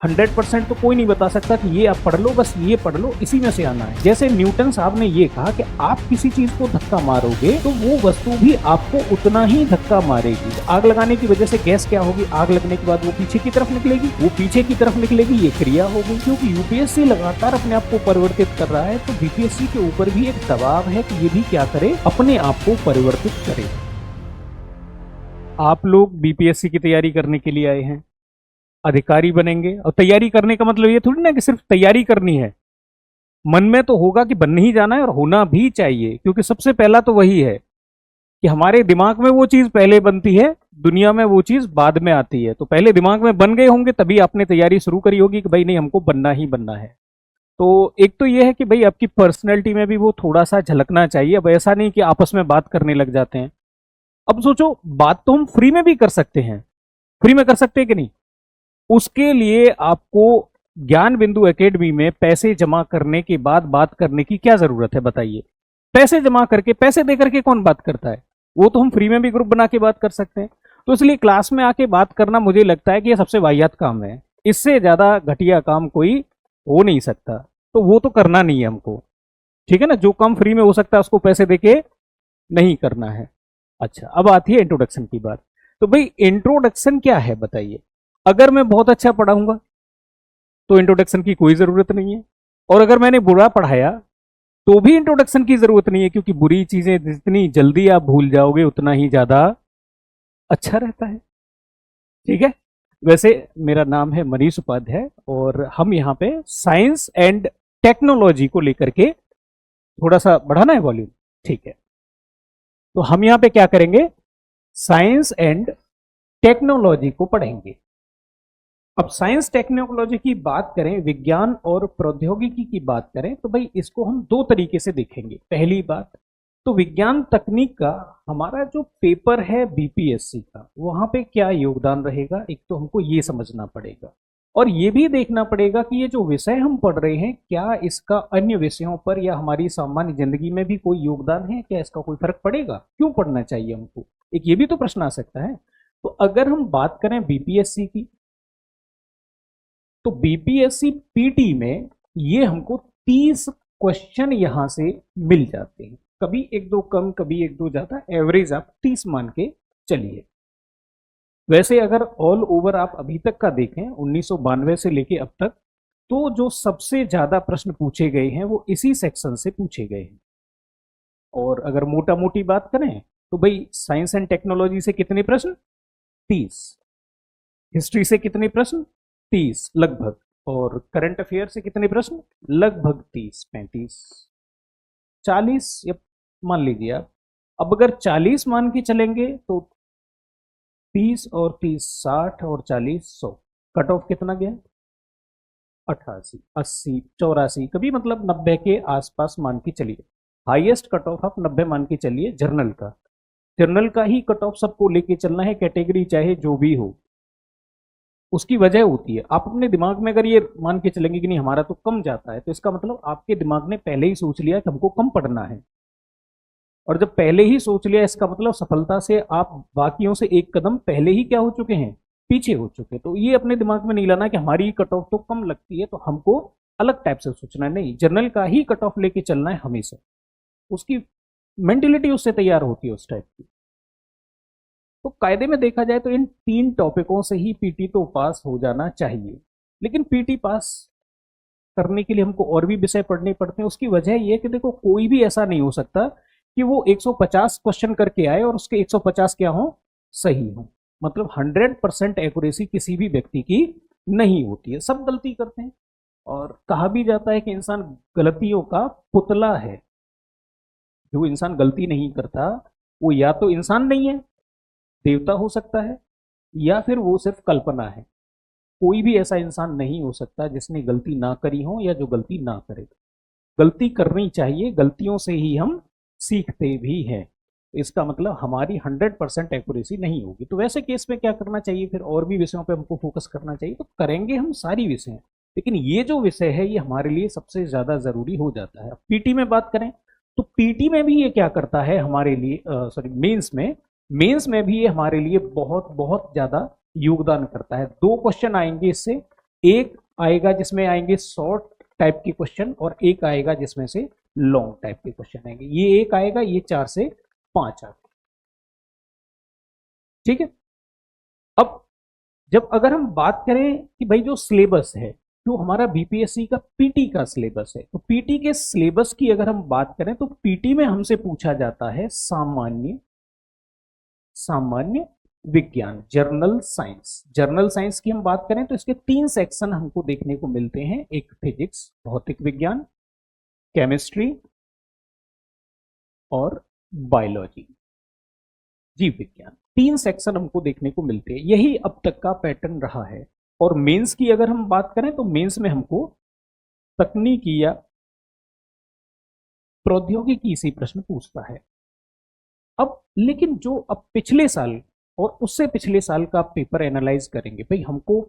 100% तो कोई नहीं बता सकता कि ये आप पढ़ लो, बस ये पढ़ लो, इसी में से आना है। जैसे न्यूटन साहब ने ये कहा कि आप किसी चीज को धक्का मारोगे तो वो वस्तु भी आपको उतना ही धक्का मारेगी। आग लगाने की वजह से गैस क्या होगी, आग लगने के बाद वो पीछे की तरफ निकलेगी, वो पीछे की तरफ निकलेगी, ये क्रिया होगी। क्योंकि यूपीएससी लगातार अपने आप को परिवर्तित कर रहा है, तो बीपीएससी के ऊपर भी एक दबाव है कि ये भी क्या करे, अपने आप को परिवर्तित करे। आप लोग बीपीएससी की तैयारी करने के लिए आए हैं, अधिकारी बनेंगे, और तैयारी करने का मतलब ये थोड़ी ना कि सिर्फ तैयारी करनी है। मन में तो होगा कि बनने ही जाना है, और होना भी चाहिए, क्योंकि सबसे पहला तो वही है कि हमारे दिमाग में वो चीज पहले बनती है, दुनिया में वो चीज बाद में आती है। तो पहले दिमाग में बन गए होंगे, तभी आपने तैयारी शुरू करी होगी कि भाई नहीं, हमको बनना ही बनना है। तो एक तो ये है कि भाई आपकी पर्सनैलिटी में भी वो थोड़ा सा झलकना चाहिए। अब ऐसा नहीं कि आपस में बात करने लग जाते हैं। अब सोचो, बात तो हम फ्री में भी कर सकते हैं, फ्री में कर सकते हैं कि नहीं? उसके लिए आपको ज्ञान बिंदु एकेडमी में पैसे जमा करने के बाद बात करने की क्या जरूरत है, बताइए? पैसे जमा करके, पैसे दे करके कौन बात करता है? वो तो हम फ्री में भी ग्रुप बना के बात कर सकते हैं। तो इसलिए क्लास में आके बात करना मुझे लगता है कि ये सबसे वाहियात काम है। इससे ज्यादा घटिया काम कोई हो नहीं सकता, तो वो तो करना नहीं है हमको, ठीक है ना? जो काम फ्री में हो सकता है उसको पैसे देके नहीं करना है। अच्छा, अब आती है इंट्रोडक्शन की बात। तो भाई इंट्रोडक्शन क्या है बताइए? अगर मैं बहुत अच्छा पढ़ाऊंगा तो इंट्रोडक्शन की कोई जरूरत नहीं है, और अगर मैंने बुरा पढ़ाया तो भी इंट्रोडक्शन की जरूरत नहीं है, क्योंकि बुरी चीजें जितनी जल्दी आप भूल जाओगे उतना ही ज्यादा अच्छा रहता है, ठीक है? वैसे मेरा नाम है मनीष उपाध्याय, और हम यहाँ पे साइंस एंड टेक्नोलॉजी को लेकर के, थोड़ा सा बढ़ाना है वॉल्यूम, ठीक है? तो हम यहाँ पे क्या करेंगे, साइंस एंड टेक्नोलॉजी को पढ़ेंगे। अब साइंस टेक्नोलॉजी की बात करें, विज्ञान और प्रौद्योगिकी की बात करें, तो भाई इसको हम दो तरीके से देखेंगे। पहली बात तो विज्ञान तकनीक का हमारा जो पेपर है बीपीएससी का, वहां पे क्या योगदान रहेगा, एक तो हमको ये समझना पड़ेगा, और ये भी देखना पड़ेगा कि ये जो विषय हम पढ़ रहे हैं, क्या इसका अन्य विषयों पर या हमारी सामान्य जिंदगी में भी कोई योगदान है, क्या इसका कोई फर्क पड़ेगा, क्यों पढ़ना चाहिए हमको, एक ये भी तो प्रश्न आ सकता है। तो अगर हम बात करें बीपीएससी की, तो बीपीएससी पीटी में ये हमको 30 क्वेश्चन यहां से मिल जाते हैं, कभी एक दो कम, कभी एक दो ज्यादा, एवरेज आप 30 मान के चलिए। वैसे अगर ऑल ओवर आप अभी तक का देखें, 1992 से लेके अब तक, तो जो सबसे ज्यादा प्रश्न पूछे गए हैं वो इसी सेक्शन से पूछे गए हैं। और अगर मोटा मोटी बात करें तो भाई साइंस एंड टेक्नोलॉजी से कितने प्रश्न? 30। हिस्ट्री से कितने प्रश्न? 30 लगभग। और करंट अफेयर से कितने प्रश्न? लगभग 30-35, 40 या मान लीजिए आप। अब अगर 40 मान के चलेंगे तो 30 और 30 60 और 40 100, कट ऑफ कितना गया? 88, 80, 84, कभी मतलब 90 के आसपास मान के चलिए। हाईएस्ट कट ऑफ आप 90 मान के चलिए जर्नल का। जर्नल का ही कट ऑफ सबको लेके चलना है, कैटेगरी चाहे जो भी हो, उसकी वजह होती है। आप अपने दिमाग में अगर ये मान के चलेंगे कि नहीं हमारा तो कम जाता है, तो इसका मतलब आपके दिमाग ने पहले ही सोच लिया कि हमको कम पढ़ना है। और जब पहले ही सोच लिया, इसका मतलब सफलता से आप बाकियों से एक कदम पहले ही क्या हो चुके हैं? पीछे हो चुके। तो ये अपने दिमाग में नहीं लाना कि हमारी कट ऑफ तो कम लगती है, तो हमको अलग टाइप से सोचना है। नहीं, जर्नल का ही कट ऑफ लेके चलना है हमेशा। उसकी मेंटेलिटी उससे तैयार होती है उस टाइप की। तो कायदे में देखा जाए तो इन 3 टॉपिकों से ही पीटी तो पास हो जाना चाहिए। लेकिन पीटी पास करने के लिए हमको और भी विषय पढ़ने पड़ते हैं। उसकी वजह यह है कि देखो, कोई भी ऐसा नहीं हो सकता कि वो 150 क्वेश्चन करके आए और उसके 150 क्या हो? सही हो। मतलब 100% एक्यूरेसी किसी भी व्यक्ति की नहीं होती है, सब गलती करते हैं। और कहा भी जाता है कि इंसान गलतियों का पुतला है। जो इंसान गलती नहीं करता वो या तो इंसान नहीं है, देवता हो सकता है, या फिर वो सिर्फ कल्पना है। कोई भी ऐसा इंसान नहीं हो सकता जिसने गलती ना करी हो या जो गलती ना करे। गलती करनी चाहिए, गलतियों से ही हम सीखते भी हैं। इसका मतलब हमारी 100% एक्यूरेसी नहीं होगी। तो वैसे केस में क्या करना चाहिए फिर? और भी विषयों पे हमको फोकस करना चाहिए। तो करेंगे हम सारी विषय, लेकिन ये जो विषय है ये हमारे लिए सबसे ज्यादा जरूरी हो जाता है। पीटी में बात करें तो पीटी में भी ये क्या करता है हमारे लिए, सॉरी मेंस में भी ये हमारे लिए बहुत बहुत ज्यादा योगदान करता है। 2 क्वेश्चन आएंगे इससे, एक आएगा जिसमें आएंगे शॉर्ट टाइप के क्वेश्चन और एक आएगा जिसमें से लॉन्ग टाइप के क्वेश्चन आएंगे। ये एक आएगा, ये 4 से 5 आएगा। ठीक है। अब जब अगर हम बात करें कि भाई जो सिलेबस है, जो हमारा बीपीएससी का पीटी का सिलेबस है, तो पीटी के सिलेबस की अगर हम बात करें तो पीटी में हमसे पूछा जाता है सामान्य सामान्य विज्ञान, जर्नल साइंस। जर्नल साइंस की हम बात करें तो इसके 3 सेक्शन हमको देखने को मिलते हैं, एक फिजिक्स भौतिक विज्ञान, केमिस्ट्री और बायोलॉजी जीव विज्ञान। 3 सेक्शन हमको देखने को मिलते हैं, यही अब तक का पैटर्न रहा है। और मेंस की अगर हम बात करें तो मेंस में हमको तकनीकी या प्रौद्योगिकी से प्रश्न पूछता है। अब लेकिन जो अब पिछले साल और उससे पिछले साल का पेपर एनालाइज करेंगे, भाई हमको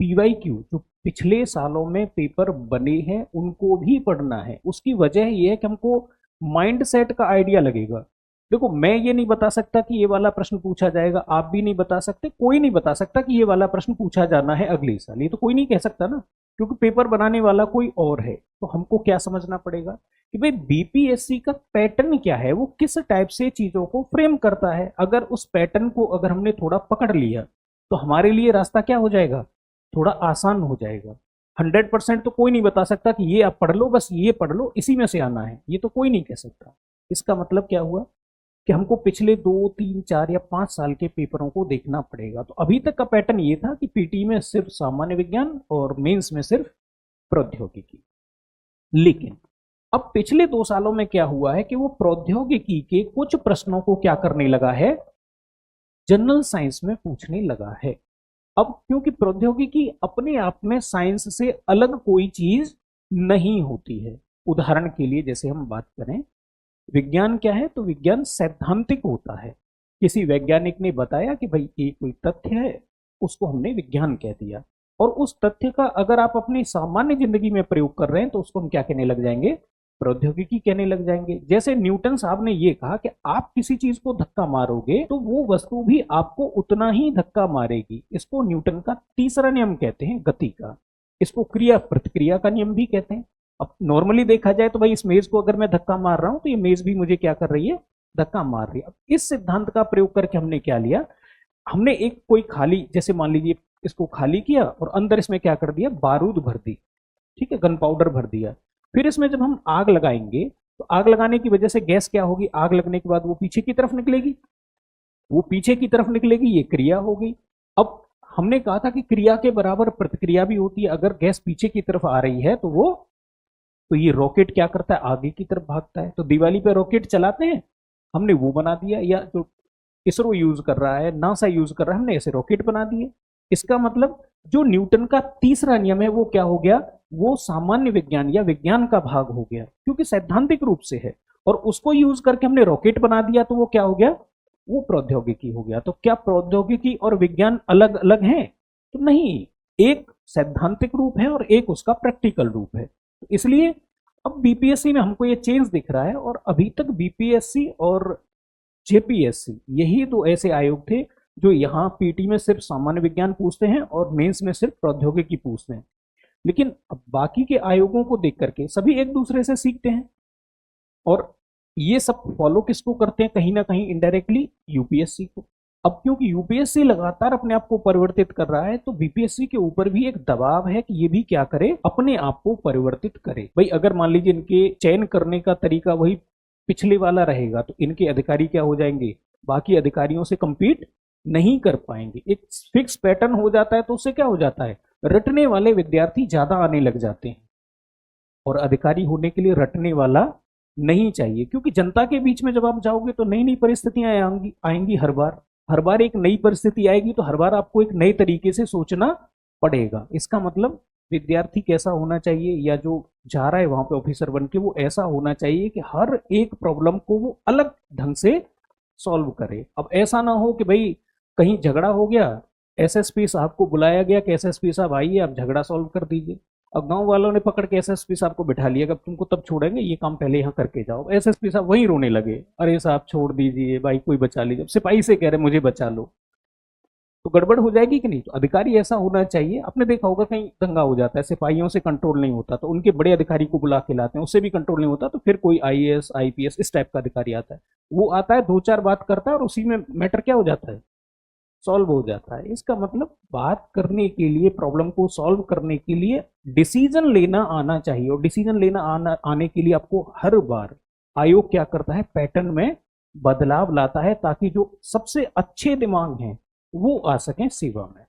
पीवाईक्यू जो पिछले सालों में पेपर बने हैं उनको भी पढ़ना है। उसकी वजह यह है कि हमको माइंड सेट का आइडिया लगेगा। देखो, मैं ये नहीं बता सकता कि ये वाला प्रश्न पूछा जाएगा, आप भी नहीं बता सकते, कोई नहीं बता सकता कि ये वाला प्रश्न पूछा जाना है अगले साल, ये तो कोई नहीं कह सकता ना, क्योंकि पेपर बनाने वाला कोई और है। तो हमको क्या समझना पड़ेगा कि भाई बीपीएससी का पैटर्न क्या है, वो किस टाइप से चीजों को फ्रेम करता है। अगर उस पैटर्न को अगर हमने थोड़ा पकड़ लिया तो हमारे लिए रास्ता क्या हो जाएगा, थोड़ा आसान हो जाएगा। 100% तो कोई नहीं बता सकता कि ये आप पढ़ लो, बस ये पढ़ लो, इसी में से आना है, ये तो कोई नहीं कह सकता। इसका मतलब क्या हुआ कि हमको पिछले 2, 3, 4 या 5 साल के पेपरों को देखना पड़ेगा। तो अभी तक का पैटर्न ये था कि पीटी में सिर्फ सामान्य विज्ञान और मेंस में सिर्फ प्रौद्योगिकी। लेकिन अब पिछले 2 सालों में क्या हुआ है कि वो प्रौद्योगिकी के कुछ प्रश्नों को क्या करने लगा है, जनरल साइंस में पूछने लगा है। अब क्योंकि प्रौद्योगिकी अपने आप में साइंस से अलग कोई चीज नहीं होती है। उदाहरण के लिए जैसे हम बात करें, विज्ञान क्या है, तो विज्ञान सैद्धांतिक होता है। किसी वैज्ञानिक ने बताया कि भाई ये कोई तथ्य है, उसको हमने विज्ञान कह दिया। और उस तथ्य का अगर आप अपनी सामान्य जिंदगी में प्रयोग कर रहे हैं तो उसको हम क्या कहने लग जाएंगे, प्रौद्योगिकी कहने लग जाएंगे। जैसे न्यूटन साहब ने ये कहा कि आप किसी चीज को धक्का मारोगे तो वो वस्तु भी आपको उतना ही धक्का मारेगी। इसको न्यूटन का तीसरा नियम कहते हैं, गति का। इसको क्रिया प्रतिक्रिया का नियम भी कहते हैं। अब नॉर्मली देखा जाए तो भाई इस मेज को अगर मैं धक्का मार रहा हूं तो ये मेज भी मुझे क्या कर रही है, धक्का मार रही है। अब इस सिद्धांत का प्रयोग करके हमने क्या लिया, हमने एक कोई खाली, जैसे मान लीजिए इसको खाली किया और अंदर इसमें क्या कर दिया, बारूद भर दी, ठीक है, गन पाउडर भर दिया। फिर इसमें जब हम आग लगाएंगे तो आग लगाने की वजह से गैस क्या होगी, आग लगने के बाद वो पीछे की तरफ निकलेगी, वो पीछे की तरफ निकलेगी, ये क्रिया हो गई। अब हमने कहा था कि क्रिया के बराबर प्रतिक्रिया भी होती है। अगर गैस पीछे की तरफ आ रही है तो वो, तो ये रॉकेट क्या करता है, आगे की तरफ भागता है। तो दिवाली पे रॉकेट चलाते हैं, हमने वो बना दिया। या जो इसरो यूज कर रहा है, नासा यूज कर रहा है, हमने ऐसे रॉकेट बना दिए। इसका मतलब जो न्यूटन का तीसरा नियम है वो क्या हो गया, वो सामान्य विज्ञान या विज्ञान का भाग हो गया, क्योंकि सैद्धांतिक रूप से है। और उसको यूज करके हमने रॉकेट बना दिया तो वो क्या हो गया, वो प्रौद्योगिकी हो गया। तो क्या प्रौद्योगिकी और विज्ञान अलग अलग हैं, तो नहीं, एक सैद्धांतिक रूप है और एक उसका प्रैक्टिकल रूप है। तो इसलिए अब बीपीएससी में हमको ये चेंज दिख रहा है। और अभी तक बीपीएससी और जेपीएससी यही तो ऐसे आयोग थे जो यहाँ पीटी में सिर्फ सामान्य विज्ञान पूछते हैं और मेंस में सिर्फ प्रौद्योगिकी पूछते हैं। लेकिन अब बाकी के आयोगों को देख करके सभी एक दूसरे से सीखते हैं और ये सब फॉलो किसको करते हैं, कहीं ना कहीं इनडायरेक्टली यूपीएससी को। अब क्योंकि यूपीएससी लगातार अपने आप को परिवर्तित कर रहा है तो बीपीएससी के ऊपर भी एक दबाव है कि ये भी क्या करे, अपने आप को परिवर्तित करे। भाई अगर मान लीजिए इनके चयन करने का तरीका वही पिछले वाला रहेगा तो इनके अधिकारी क्या हो जाएंगे, बाकी अधिकारियों से कंपीट नहीं कर पाएंगे। एक फिक्स पैटर्न हो जाता है तो उससे क्या हो जाता है, रटने वाले विद्यार्थी ज्यादा आने लग जाते हैं। और अधिकारी होने के लिए रटने वाला नहीं चाहिए, क्योंकि जनता के बीच में जब आप जाओगे तो नई नई परिस्थितियां आएंगी हर बार एक नई परिस्थिति आएगी तो हर बार आपको एक नए तरीके से सोचना पड़ेगा। इसका मतलब विद्यार्थी कैसा होना चाहिए, या जो जा रहा है वहां पे ऑफिसर बन के, वो ऐसा होना चाहिए कि हर एक प्रॉब्लम को वो अलग ढंग से सॉल्व करे। अब ऐसा ना हो कि भाई कहीं झगड़ा हो गया, एसएसपी साहब को बुलाया गया कि एसएसपी साहब आइए आप झगड़ा सॉल्व कर दीजिए। अब गांव वालों ने पकड़ के एसएसपी साहब को बिठा लिया, अब तुमको तब छोड़ेंगे, ये काम पहले यहाँ करके जाओ। एसएसपी साहब वहीं रोने लगे, अरे साहब छोड़ दीजिए भाई, कोई बचा लीजिए। सिपाही से कह रहे मुझे बचा लो। तो गड़बड़ हो जाएगी कि नहीं। तो अधिकारी ऐसा होना चाहिए, आपने देखा होगा कहीं दंगा हो जाता है, सिपाहियों से कंट्रोल नहीं होता तो उनके बड़े अधिकारी को बुला के लाते हैं, उससे भी कंट्रोल नहीं होता तो फिर कोई आईएएस आईपीएस इस टाइप का अधिकारी आता है, वो आता है 2-4 बात करता है और उसी में मैटर क्या हो जाता है, सॉल्व हो जाता है। इसका मतलब बात करने के लिए, प्रॉब्लम को सॉल्व करने के लिए डिसीजन लेना आना चाहिए, और डिसीजन लेना आने के लिए आपको हर बार आयोग क्या करता है, पैटर्न में बदलाव लाता है ताकि जो सबसे अच्छे दिमाग हैं वो आ सकें सेवा में।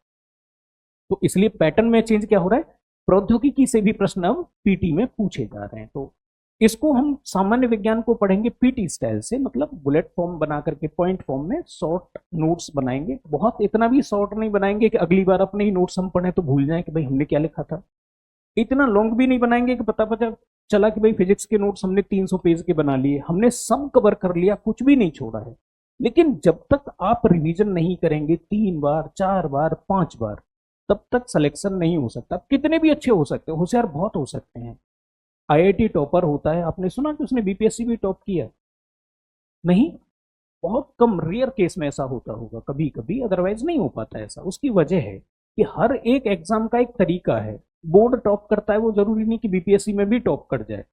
तो इसलिए पैटर्न में चेंज क्या हो रहा है, प्रौद्योगिकी से भी प्रश्न अब पीटी में पूछे जा रहे हैं। तो इसको हम सामान्य विज्ञान को पढ़ेंगे पीटी स्टाइल से, मतलब बुलेट फॉर्म बना करके पॉइंट फॉर्म में शॉर्ट नोट्स बनाएंगे। बहुत इतना भी शॉर्ट नहीं बनाएंगे कि अगली बार अपने ही नोट्स हम पढ़ें तो भूल जाएं कि भाई हमने क्या लिखा था। इतना लॉन्ग भी नहीं बनाएंगे कि पता पता चला कि भाई फिजिक्स के नोट्स हमने 300 पेज के बना लिए, हमने सब कवर कर लिया, कुछ भी नहीं छोड़ा है। लेकिन जब तक आप रिवीजन नहीं करेंगे 3 बार 4 बार 5 बार, तब तक सिलेक्शन नहीं हो सकता। कितने भी अच्छे हो सकते हैं, होशियार बहुत हो सकते हैं। आईआईटी टॉपर होता है, आपने सुना कि उसने बीपीएससी भी टॉप किया? नहीं, बहुत कम रेयर केस में ऐसा होता होगा कभी कभी, अदरवाइज नहीं हो पाता ऐसा। उसकी वजह है कि हर एक एग्जाम का एक तरीका है। बोर्ड टॉप करता है, वो जरूरी नहीं कि बीपीएससी में भी टॉप कर जाए।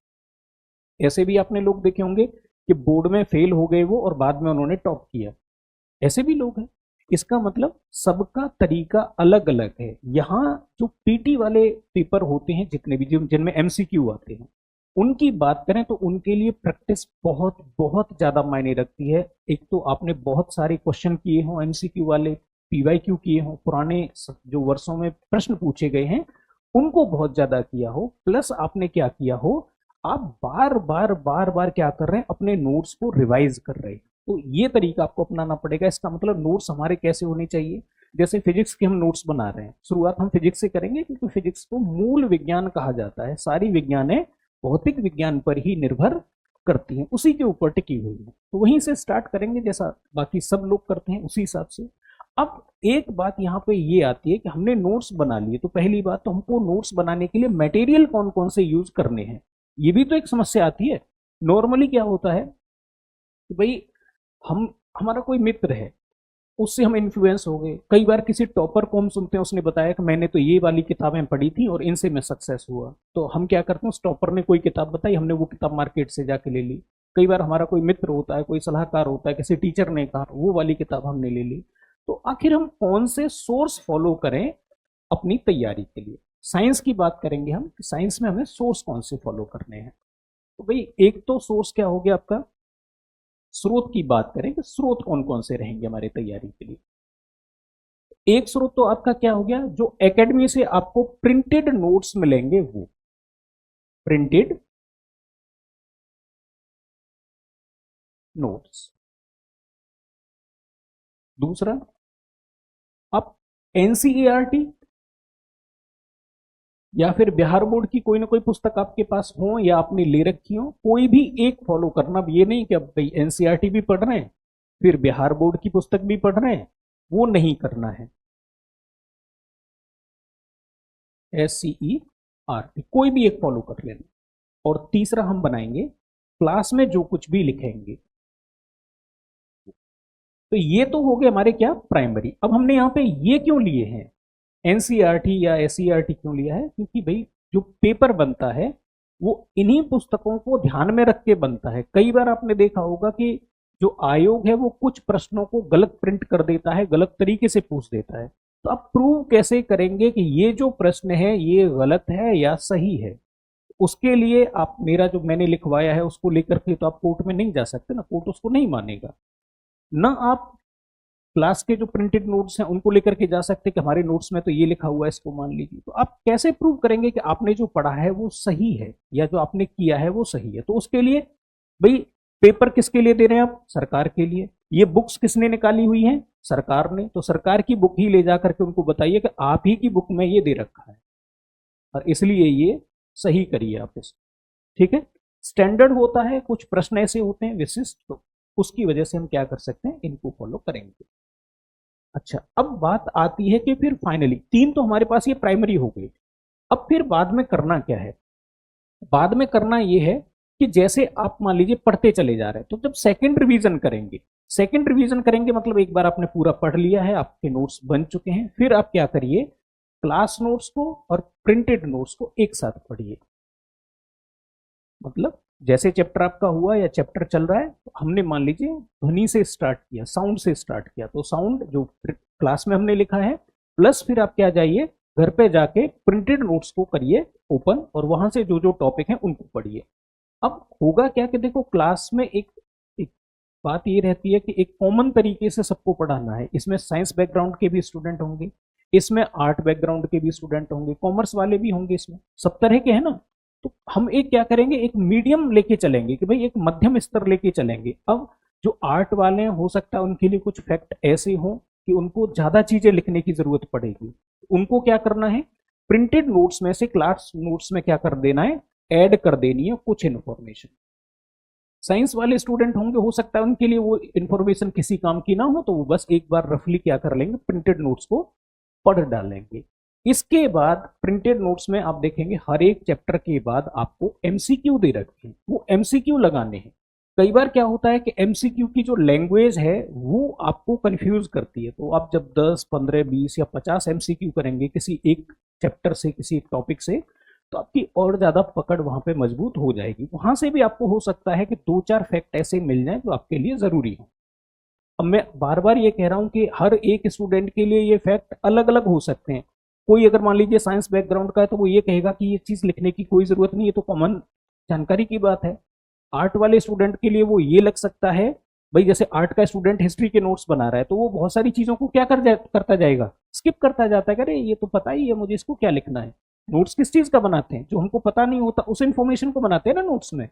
ऐसे भी आपने लोग देखे होंगे कि बोर्ड में फेल हो गए वो और बाद में उन्होंने टॉप किया, ऐसे भी लोग हैं। इसका मतलब सबका तरीका अलग अलग है। यहाँ जो पीटी वाले पेपर होते हैं जितने भी, जिनमें एमसीक्यू आते हैं, उनकी बात करें तो उनके लिए प्रैक्टिस बहुत बहुत ज्यादा मायने रखती है। एक तो आपने बहुत सारे क्वेश्चन किए हों एमसीक्यू वाले, पीवाईक्यू किए हों, पुराने जो वर्षों में प्रश्न पूछे गए हैं उनको बहुत ज्यादा किया हो, प्लस आपने क्या किया हो, आप बार बार बार बार क्या कर रहे हैं, अपने नोट्स को रिवाइज कर रहे हैं। तो ये तरीका आपको अपनाना पड़ेगा। इसका मतलब नोट्स हमारे कैसे होने चाहिए, जैसे फिजिक्स के हम नोट्स बना रहे हैं, शुरुआत हम फिजिक्स से करेंगे क्योंकि फिजिक्स को मूल विज्ञान कहा जाता है। सारी विज्ञानें भौतिक विज्ञान पर ही निर्भर करती हैं, उसी के ऊपर टिकी हुई है। तो वहीं से स्टार्ट करेंगे जैसा बाकी सब लोग करते हैं उसी हिसाब से। अब एक बात यहाँ पे ये आती है कि हमने नोट्स बना लिए, तो पहली बात तो हमको नोट्स बनाने के लिए मटेरियल कौन कौन से यूज करने हैं, ये भी तो एक समस्या आती है। नॉर्मली क्या होता है कि भाई हम, हमारा कोई मित्र है, उससे हम इन्फ्लुएंस हो गए। कई बार किसी टॉपर को हम सुनते हैं, उसने बताया कि मैंने तो ये वाली किताबें पढ़ी थी और इनसे मैं सक्सेस हुआ, तो हम क्या करते हैं, उस टॉपर ने कोई किताब बताई, हमने वो किताब मार्केट से जाके ले ली। कई बार हमारा कोई मित्र होता है, कोई सलाहकार होता है, किसी टीचर ने कहा, वो वाली किताब हमने ले ली। तो आखिर हम कौन से सोर्स फॉलो करें अपनी तैयारी के लिए। साइंस की बात करेंगे हम, साइंस में हमें सोर्स कौन से फॉलो करने हैं। तो भाई एक तो सोर्स क्या हो गया आपका, स्रोत की बात करें कि स्रोत कौन कौन से रहेंगे हमारी तैयारी के लिए। एक स्रोत तो आपका क्या हो गया, जो एकेडमी से आपको प्रिंटेड नोट्स मिलेंगे, वो प्रिंटेड नोट्स। दूसरा, आप एनसीईआरटी या फिर बिहार बोर्ड की कोई ना कोई पुस्तक आपके पास हो या आपने ले रखी हो, कोई भी एक फॉलो करना। अब ये नहीं कि अब भाई एनसीईआरटी भी पढ़ रहे हैं फिर बिहार बोर्ड की पुस्तक भी पढ़ रहे हैं, वो नहीं करना है। एससीईआरटी कोई भी एक फॉलो कर लेना। और तीसरा हम बनाएंगे क्लास में जो कुछ भी लिखेंगे। तो ये तो हो गए हमारे क्या, प्राइमरी। अब हमने यहाँ पे ये क्यों लिए हैं, एनसीईआरटी या एससीईआरटी क्यों लिया है, क्योंकि भाई जो पेपर बनता है वो इन्हीं पुस्तकों को ध्यान में रख के बनता है। कई बार आपने देखा होगा कि जो आयोग है वो कुछ प्रश्नों को गलत प्रिंट कर देता है, गलत तरीके से पूछ देता है। तो आप प्रूव कैसे करेंगे कि ये जो प्रश्न है ये गलत है या सही है। उसके लिए आप मेरा जो मैंने लिखवाया है उसको लेकर के तो आप कोर्ट में नहीं जा सकते ना, कोर्ट उसको नहीं मानेगा ना। आप क्लास के जो प्रिंटेड नोट्स हैं उनको लेकर के जा सकते कि हमारे नोट्स में तो ये लिखा हुआ है, इसको मान लीजिए। तो आप कैसे प्रूव करेंगे कि आपने जो पढ़ा है वो सही है या जो आपने किया है वो सही है। तो उसके लिए भाई पेपर किसके लिए दे रहे हैं आप, सरकार के लिए। ये बुक्स किसने निकाली हुई है, सरकार ने। तो सरकार की बुक ही ले जा करके उनको बताइए कि आप ही की बुक में ये दे रखा है और इसलिए ये सही करिए आप इसको, ठीक है। स्टैंडर्ड होता है, कुछ प्रश्न ऐसे होते हैं विशिष्ट, तो उसकी वजह से हम क्या कर सकते हैं, इनको फॉलो करेंगे। अच्छा, अब बात आती है कि फिर फाइनली 3 तो हमारे पास ये प्राइमरी हो गई। अब फिर बाद में करना क्या है, बाद में करना ये है कि जैसे आप मान लीजिए पढ़ते चले जा रहे हैं, तो जब सेकंड रिवीजन करेंगे सेकंड रिवीजन करेंगे मतलब एक बार आपने पूरा पढ़ लिया है, आपके नोट्स बन चुके हैं, फिर आप क्या करिए, क्लास नोट्स को और प्रिंटेड नोट्स को एक साथ पढ़िए। मतलब जैसे चैप्टर आपका हुआ या चैप्टर चल रहा है, तो हमने मान लीजिए ध्वनि से स्टार्ट किया, साउंड से स्टार्ट किया, तो साउंड जो क्लास में हमने लिखा है प्लस फिर आप क्या जाइए घर पे जाके प्रिंटेड नोट्स को करिए ओपन और वहां से जो जो टॉपिक है उनको पढ़िए। अब होगा क्या कि देखो क्लास में एक बात ये रहती है कि एक कॉमन तरीके से सबको पढ़ाना है। इसमें साइंस बैकग्राउंड के भी स्टूडेंट होंगे, इसमें आर्ट बैकग्राउंड के भी स्टूडेंट होंगे, कॉमर्स वाले भी होंगे, इसमें सब तरह के हैं ना। तो हम एक क्या करेंगे, एक मीडियम लेके चलेंगे कि भाई एक मध्यम स्तर लेके चलेंगे। अब जो आर्ट वाले हैं हो सकता है उनके लिए कुछ फैक्ट ऐसे हो कि उनको ज्यादा चीजें लिखने की जरूरत पड़ेगी, उनको क्या करना है, प्रिंटेड नोट्स में से क्लास नोट्स में क्या कर देना है, ऐड कर देनी है कुछ इन्फॉर्मेशन। साइंस वाले स्टूडेंट होंगे, हो सकता है उनके लिए वो इन्फॉर्मेशन किसी काम की ना हो, तो वो बस एक बार रफली क्या कर लेंगे, प्रिंटेड नोट्स को पढ़ डालेंगे। इसके बाद प्रिंटेड नोट्स में आप देखेंगे हर एक चैप्टर के बाद आपको एमसीक्यू दे रखे हैं, वो एमसीक्यू लगाने हैं। कई बार क्या होता है कि एमसीक्यू की जो लैंग्वेज है वो आपको कंफ्यूज करती है, तो आप जब 10, 15, 20 या 50 एमसीक्यू करेंगे किसी एक चैप्टर से, किसी एक टॉपिक से, तो आपकी और ज्यादा पकड़ वहां पे मजबूत हो जाएगी। वहां से भी आपको हो सकता है कि 2-4 फैक्ट ऐसे मिल जाए जो आपके लिए जरूरी हो। अब मैं बार बार ये कह रहा हूं कि हर एक स्टूडेंट के लिए ये फैक्ट अलग अलग हो सकते हैं। कोई अगर मान लीजिए साइंस बैकग्राउंड का है तो वो ये कहेगा कि ये चीज लिखने की कोई जरूरत नहीं है, तो कॉमन जानकारी की बात है। आर्ट वाले स्टूडेंट के लिए वो ये लग सकता है, भाई जैसे आर्ट का स्टूडेंट हिस्ट्री के नोट्स बना रहा है तो वो बहुत सारी चीजों को क्या करता जाएगा, स्किप करता जाता है, अरे ये तो पता ही है मुझे, इसको क्या लिखना है। नोट्स किस चीज का बनाते हैं, जो हमको पता नहीं होता उस इन्फॉर्मेशन को बनाते हैं ना नोट्स में।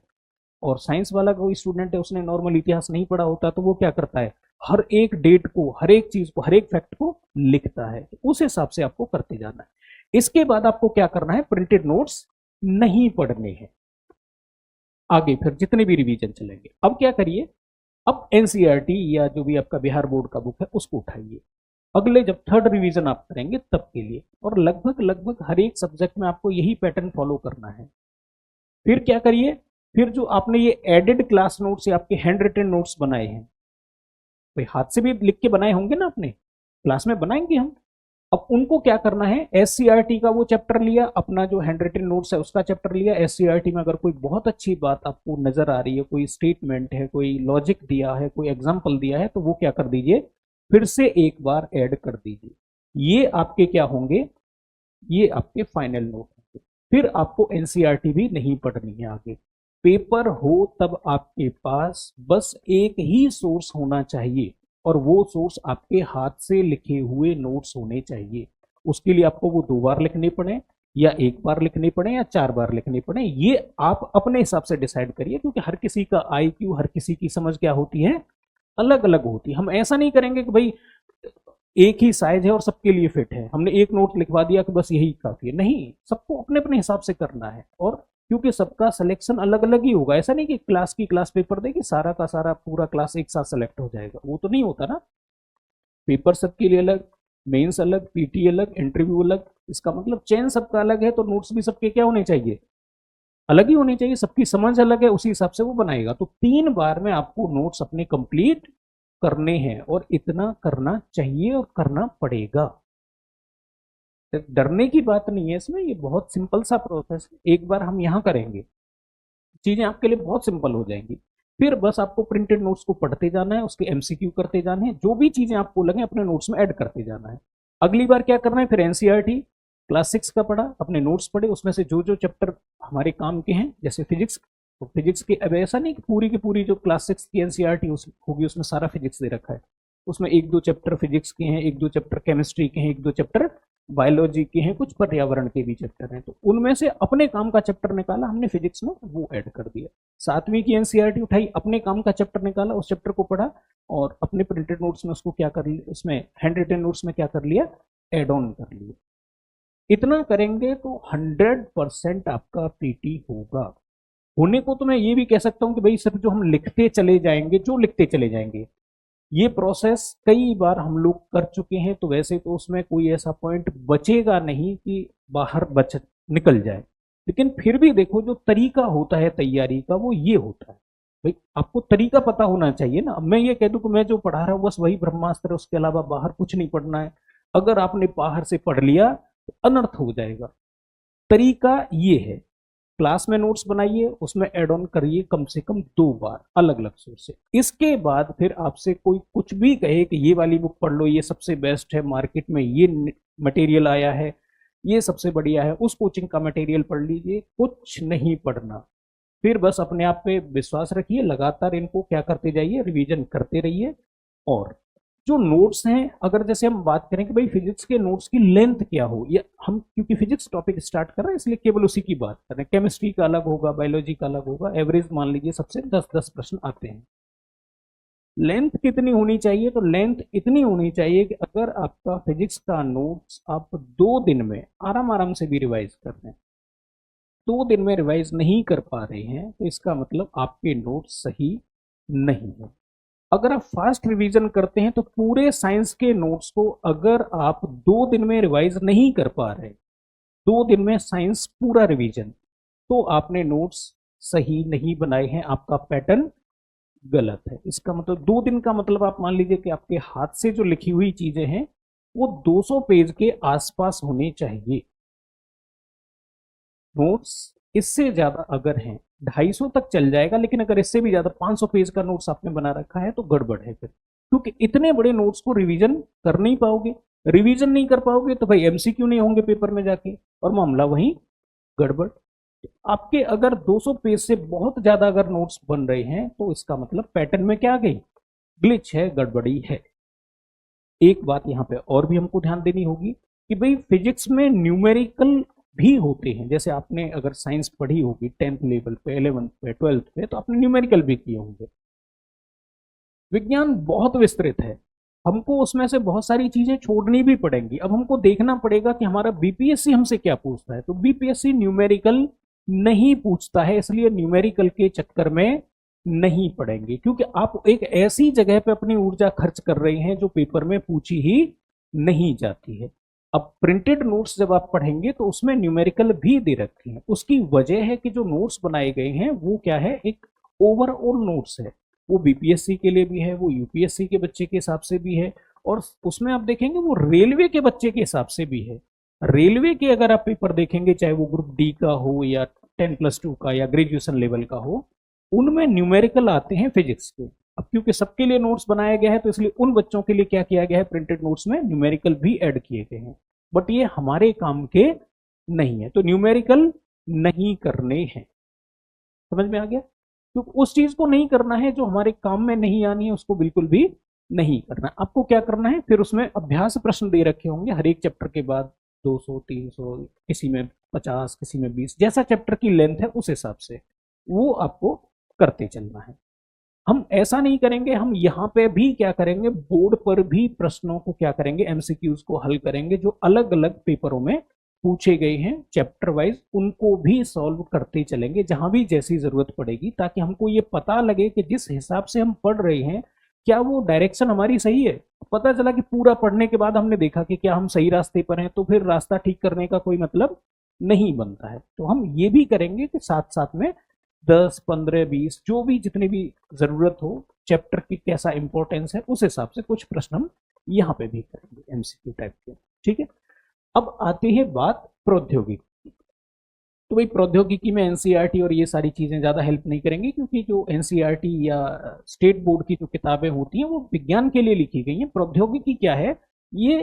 और साइंस वाला कोई स्टूडेंट है, उसने नॉर्मल इतिहास नहीं पढ़ा होता, तो वो क्या करता है, हर एक डेट को, हर एक चीज को, हर एक फैक्ट को लिखता है। उस हिसाब से आपको करते जाना है। इसके बाद आपको क्या करना है, प्रिंटेड नोट्स नहीं पढ़ने हैं। आगे फिर जितने भी रिवीजन चलेंगे, अब क्या करिए, अब एनसीईआरटी या जो भी आपका बिहार बोर्ड का बुक है उसको उठाइए। अगले जब थर्ड रिवीजन आप करेंगे तब के लिए, और लगभग लगभग हर एक सब्जेक्ट में आपको यही पैटर्न फॉलो करना है। फिर क्या करिए, फिर जो आपने ये एडेड क्लास नोट्स या आपके हैंड रिटन नोट्स बनाए हैं, भाई हाथ से भी लिख के बनाए होंगे ना, अपने क्लास में बनाएंगे हम। अब उनको क्या करना है, एससीईआरटी का वो चैप्टर लिया, अपना जो हैंड रिटन नोट्स है उसका चैप्टर लिया। एससीईआरटी में अगर कोई बहुत अच्छी बात आपको नजर आ रही है, कोई स्टेटमेंट है, कोई लॉजिक दिया है, कोई एग्जाम्पल दिया है, तो वो क्या कर दीजिए, फिर से एक बार ऐड कर दीजिए। ये आपके क्या होंगे, ये आपके फाइनल नोट होंगे। फिर आपको एनसीईआरटी भी नहीं पढ़नी है आगे। पेपर हो तब आपके पास बस एक ही सोर्स होना चाहिए, और वो सोर्स आपके हाथ से लिखे हुए नोट्स होने चाहिए। उसके लिए आपको वो 2 बार लिखने पड़े या 1 बार लिखने पड़े या 4 बार लिखने पड़े, ये आप अपने हिसाब से डिसाइड करिए, क्योंकि हर किसी का आईक्यू, हर किसी की समझ क्या होती है, अलग अलग होती है। हम ऐसा नहीं करेंगे कि भाई एक ही साइज है और सबके लिए फिट है, हमने एक नोट लिखवा दिया कि बस यही काफी है। नहीं, सबको अपने अपने हिसाब से करना है। और क्योंकि सबका सिलेक्शन अलग अलग ही होगा, ऐसा नहीं कि क्लास की क्लास पेपर देगी सारा का सारा पूरा क्लास एक साथ सेलेक्ट हो जाएगा, वो तो नहीं होता ना। पेपर सबके लिए अलग, मेंस अलग, पीटी अलग, इंटरव्यू अलग। इसका मतलब चयन सबका अलग है, तो नोट्स भी सबके क्या होने चाहिए, अलग ही होनी चाहिए। सबकी समझ अलग है, उसी हिसाब से वो बनाएगा। तो 3 बार में आपको नोट्स अपने कंप्लीट करने हैं, और इतना करना चाहिए और करना पड़ेगा। डरने की बात नहीं है इसमें, ये बहुत सिंपल सा प्रोसेस है। एक बार हम यहाँ करेंगे, चीजें आपके लिए बहुत सिंपल हो जाएंगी। फिर बस आपको प्रिंटेड नोट्स को पढ़ते जाना है, उसके एमसीक्यू करते जाने हैं, जो भी चीजें आपको लगे अपने नोट्स में ऐड करते जाना है। अगली बार क्या करना है, फिर एनसीईआरटी क्लास 6 का पढ़ा, अपने नोट्स पढ़े, उसमें से जो जो चैप्टर हमारे काम के हैं, जैसे फिजिक्स, तो फिजिक्स के, अब ऐसा नहीं कि पूरी की पूरी जो क्लास 6 की एनसीईआरटी होगी उसमें सारा फिजिक्स दे रखा है। उसमें 1-2 चैप्टर फिजिक्स के हैं, 1-2 चैप्टर केमिस्ट्री के हैं, 1-2 चैप्टर बायोलॉजी के हैं, कुछ पर्यावरण के भी चैप्टर हैं। तो उनमें से अपने काम का चैप्टर निकाला हमने फिजिक्स में, वो ऐड कर दिया। 7वीं की एनसीईआरटी उठाई, अपने काम का चैप्टर निकाला, उस चैप्टर को पढ़ा, और अपने प्रिंटेड नोट्स में उसको क्या कर लिया, उसमें हैंड रिटन नोट्स में क्या कर लिया, एड ऑन कर लिया। इतना करेंगे तो 100% आपका पीटी होगा। होने को तो मैं ये भी कह सकता हूं कि भाई सिर्फ जो हम लिखते चले जाएंगे, जो लिखते चले जाएंगे, ये प्रोसेस कई बार हम लोग कर चुके हैं, तो वैसे तो उसमें कोई ऐसा पॉइंट बचेगा नहीं कि बाहर बच निकल जाए। लेकिन फिर भी देखो, जो तरीका होता है तैयारी का वो ये होता है। भाई आपको तरीका पता होना चाहिए ना। अब मैं ये कह दूं कि मैं जो पढ़ा रहा हूँ बस वही ब्रह्मास्त्र है, उसके अलावा बाहर कुछ नहीं पढ़ना है, अगर आपने बाहर से पढ़ लिया तो अनर्थ हो जाएगा। तरीका ये है, क्लास में नोट्स बनाइए, उसमें एड ऑन करिए कम से कम 2 बार अलग अलग सोर्स से। इसके बाद फिर आपसे कोई कुछ भी कहे कि ये वाली बुक पढ़ लो, ये सबसे बेस्ट है, मार्केट में ये मटेरियल आया है, ये सबसे बढ़िया है, उस कोचिंग का मटेरियल पढ़ लीजिए, कुछ नहीं पढ़ना। फिर बस अपने आप पे विश्वास रखिए, लगातार इनको क्या करते जाइए, रिवीजन करते रहिए। और जो नोट्स हैं, अगर जैसे हम बात करें कि भाई फिजिक्स के नोट्स की लेंथ क्या हो, या हम क्योंकि फिजिक्स टॉपिक स्टार्ट कर रहे हैं इसलिए केवल उसी की बात कर रहे हैं, केमिस्ट्री का अलग होगा, बायोलॉजी का अलग होगा, एवरेज मान लीजिए सबसे 10-10 प्रश्न आते हैं। लेंथ कितनी होनी चाहिए, तो लेंथ इतनी होनी चाहिए कि अगर आपका फिजिक्स का नोट्स आप 2 दिन में आराम आराम से भी रिवाइज कर रहे हैं, 2 दिन में रिवाइज नहीं कर पा रहे हैं, तो इसका मतलब आपके नोट्स सही नहीं है। अगर आप फास्ट रिवीजन करते हैं तो पूरे साइंस के नोट्स को अगर आप 2 दिन में रिवाइज नहीं कर पा रहे, 2 दिन में साइंस पूरा रिवीजन, तो आपने नोट्स सही नहीं बनाए हैं, आपका पैटर्न गलत है। इसका मतलब 2 दिन का मतलब आप मान लीजिए कि आपके हाथ से जो लिखी हुई चीजें हैं वो 200 पेज के आसपास होने चाहिए। नोट्स इससे ज्यादा अगर हैं 250 तक चल जाएगा, लेकिन अगर इससे भी ज्यादा 500 पेज का नोट्स आपने बना रखा है तो गड़बड़ है फिर, क्योंकि इतने बड़े नोट्स को रिवीजन कर नहीं पाओगे, रिवीजन नहीं कर पाओगे तो भाई एमसीक्यू नहीं होंगे पेपर में जाके, और मामला वहीं गड़बड़। आपके अगर 200 पेज से बहुत ज्यादा अगर नोट्स बन रहे हैं तो इसका मतलब पैटर्न में क्या आ गई, ग्लिच है, गड़बड़ी है। एक बात यहाँ पे और भी हमको ध्यान देनी होगी कि भाई फिजिक्स में न्यूमेरिकल भी होते हैं। जैसे आपने अगर साइंस पढ़ी होगी 10th लेवल पे, 11th पे, 12th पे, तो आपने न्यूमेरिकल भी किए होंगे। विज्ञान बहुत विस्तृत है, हमको उसमें से बहुत सारी चीजें छोड़नी भी पड़ेंगी। अब हमको देखना पड़ेगा कि हमारा बीपीएससी हमसे क्या पूछता है, तो बीपीएससी न्यूमेरिकल नहीं पूछता है, इसलिए न्यूमेरिकल के चक्कर में नहीं पड़ेंगे, क्योंकि आप एक ऐसी जगह पे अपनी ऊर्जा खर्च कर रहे हैं जो पेपर में पूछी ही नहीं जाती है। अब प्रिंटेड नोट्स जब आप पढ़ेंगे तो उसमें न्यूमेरिकल भी दे रखे हैं, उसकी वजह है कि जो नोट्स बनाए गए हैं वो क्या है, एक ओवरऑल नोट्स है, वो बीपीएससी के लिए भी है, वो यूपीएससी के बच्चे के हिसाब से भी है, और उसमें आप देखेंगे वो रेलवे के बच्चे के हिसाब से भी है। रेलवे के अगर आप पेपर देखेंगे, चाहे वो ग्रुप डी का हो या 10+2 का या ग्रेजुएशन लेवल का हो, उनमें न्यूमेरिकल आते हैं फिजिक्स के। अब क्योंकि सबके लिए नोट्स बनाया गया है तो इसलिए उन बच्चों के लिए क्या किया गया है, प्रिंटेड नोट्स में न्यूमेरिकल भी ऐड किए गए हैं, बट ये हमारे काम के नहीं है, तो न्यूमेरिकल नहीं करने हैं। समझ में आ गया, क्योंकि उस चीज को नहीं करना है जो हमारे काम में नहीं आनी है, उसको बिल्कुल भी नहीं करना। आपको क्या करना है, फिर उसमें अभ्यास प्रश्न दे रखे होंगे हर एक चैप्टर के बाद, 200, 300, किसी में 50, किसी में 20, जैसा चैप्टर की लेंथ है उस हिसाब से वो आपको करते चलना है। हम ऐसा नहीं करेंगे, हम यहाँ पे भी क्या करेंगे, बोर्ड पर भी प्रश्नों को क्या करेंगे, एमसीक्यूज को हल करेंगे जो अलग अलग पेपरों में पूछे गए हैं चैप्टर वाइज, उनको भी सॉल्व करते चलेंगे जहां भी जैसी जरूरत पड़ेगी, ताकि हमको ये पता लगे कि जिस हिसाब से हम पढ़ रहे हैं क्या वो डायरेक्शन हमारी सही है। पता चला कि पूरा पढ़ने के बाद हमने देखा कि क्या हम सही रास्ते पर हैं, तो फिर रास्ता ठीक करने का कोई मतलब नहीं बनता है। तो हम ये भी करेंगे कि साथ साथ में 10, 15, 20 जो भी जितनी भी जरूरत हो, चैप्टर की कैसा इंपॉर्टेंस है उस हिसाब से कुछ प्रश्न हम यहाँ पे भी करेंगे एमसीक्यू टाइप के। ठीक है, अब आती है बात प्रौद्योगिकी। तो भाई प्रौद्योगिकी में एनसीईआरटी और ये सारी चीजें ज्यादा हेल्प नहीं करेंगी, क्योंकि जो एनसीईआरटी या स्टेट बोर्ड की जो किताबें होती हैं वो विज्ञान के लिए लिखी गई हैं। प्रौद्योगिकी क्या है, ये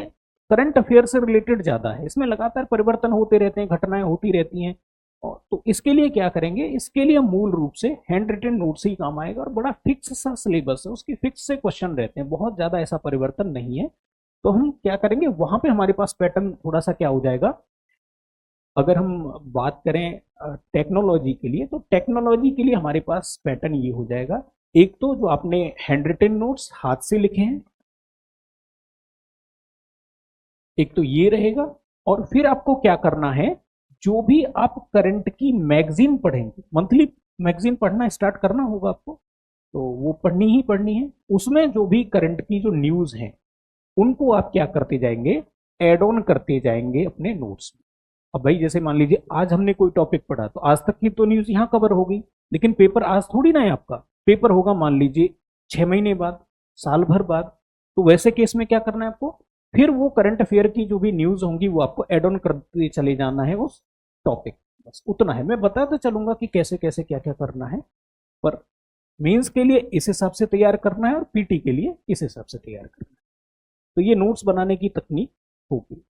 करंट अफेयर से रिलेटेड ज्यादा है, इसमें लगातार परिवर्तन होते रहते हैं, घटनाएं होती रहती हैं। और तो इसके लिए क्या करेंगे, इसके लिए मूल रूप से हैंड रिटन नोट्स ही काम आएगा, और बड़ा फिक्स सा सिलेबस है, उसके फिक्स से क्वेश्चन रहते हैं, बहुत ज्यादा ऐसा परिवर्तन नहीं है। तो हम क्या करेंगे, वहां पे हमारे पास पैटर्न थोड़ा सा क्या हो जाएगा। अगर हम बात करें टेक्नोलॉजी के लिए, तो टेक्नोलॉजी के लिए हमारे पास पैटर्न ये हो जाएगा, एक तो जो आपने हैंड रिटन नोट्स हाथ से लिखे हैं, एक तो ये रहेगा, और फिर आपको क्या करना है, जो भी आप करंट की मैगजीन पढ़ेंगे, मंथली मैगजीन पढ़ना स्टार्ट करना होगा आपको, तो वो पढ़नी ही पढ़नी है। उसमें जो भी करंट की जो न्यूज है उनको आप क्या करते जाएंगे, एड ऑन करते जाएंगे अपने नोट्स में। अब भाई जैसे मान लीजिए आज हमने कोई टॉपिक पढ़ा, तो आज तक की तो न्यूज यहाँ कवर हो गई, लेकिन पेपर आज थोड़ी ना है आपका, पेपर होगा मान लीजिए 6 महीने बाद, साल भर बाद, तो वैसे केस में क्या करना है आपको, फिर वो करंट अफेयर की जो भी न्यूज होंगी वो आपको एड ऑन करते चले जाना है उस टॉपिक। बस उतना है, मैं बताता चलूंगा कि कैसे कैसे क्या क्या करना है, पर मेंस के लिए इस हिसाब से तैयार करना है और पीटी के लिए इस हिसाब से तैयार करना है। तो ये नोट्स बनाने की तकनीक होगी।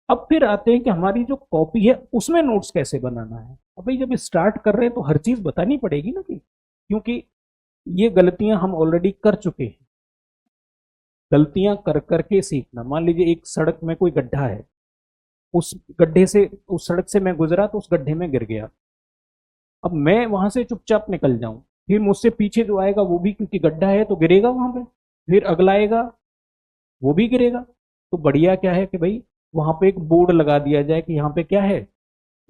अब फिर आते हैं कि हमारी जो कॉपी है उसमें नोट्स कैसे बनाना है। अब भाई जब स्टार्ट कर रहे हैं तो हर चीज बतानी पड़ेगी ना, कि क्योंकि ये गलतियां हम ऑलरेडी कर चुके हैं। गलतियां कर करके सीखना। मान लीजिए एक सड़क में कोई गड्ढा है, उस गड्ढे से, उस सड़क से मैं गुजरा तो उस गड्ढे में गिर गया। अब मैं वहां से चुपचाप निकल जाऊं, फिर मुझसे पीछे जो आएगा वो भी क्योंकि गड्ढा है तो गिरेगा वहां पे, फिर अगला आएगा वो भी गिरेगा। तो बढ़िया क्या है कि भाई वहां पे एक बोर्ड लगा दिया जाए कि यहाँ पे क्या है,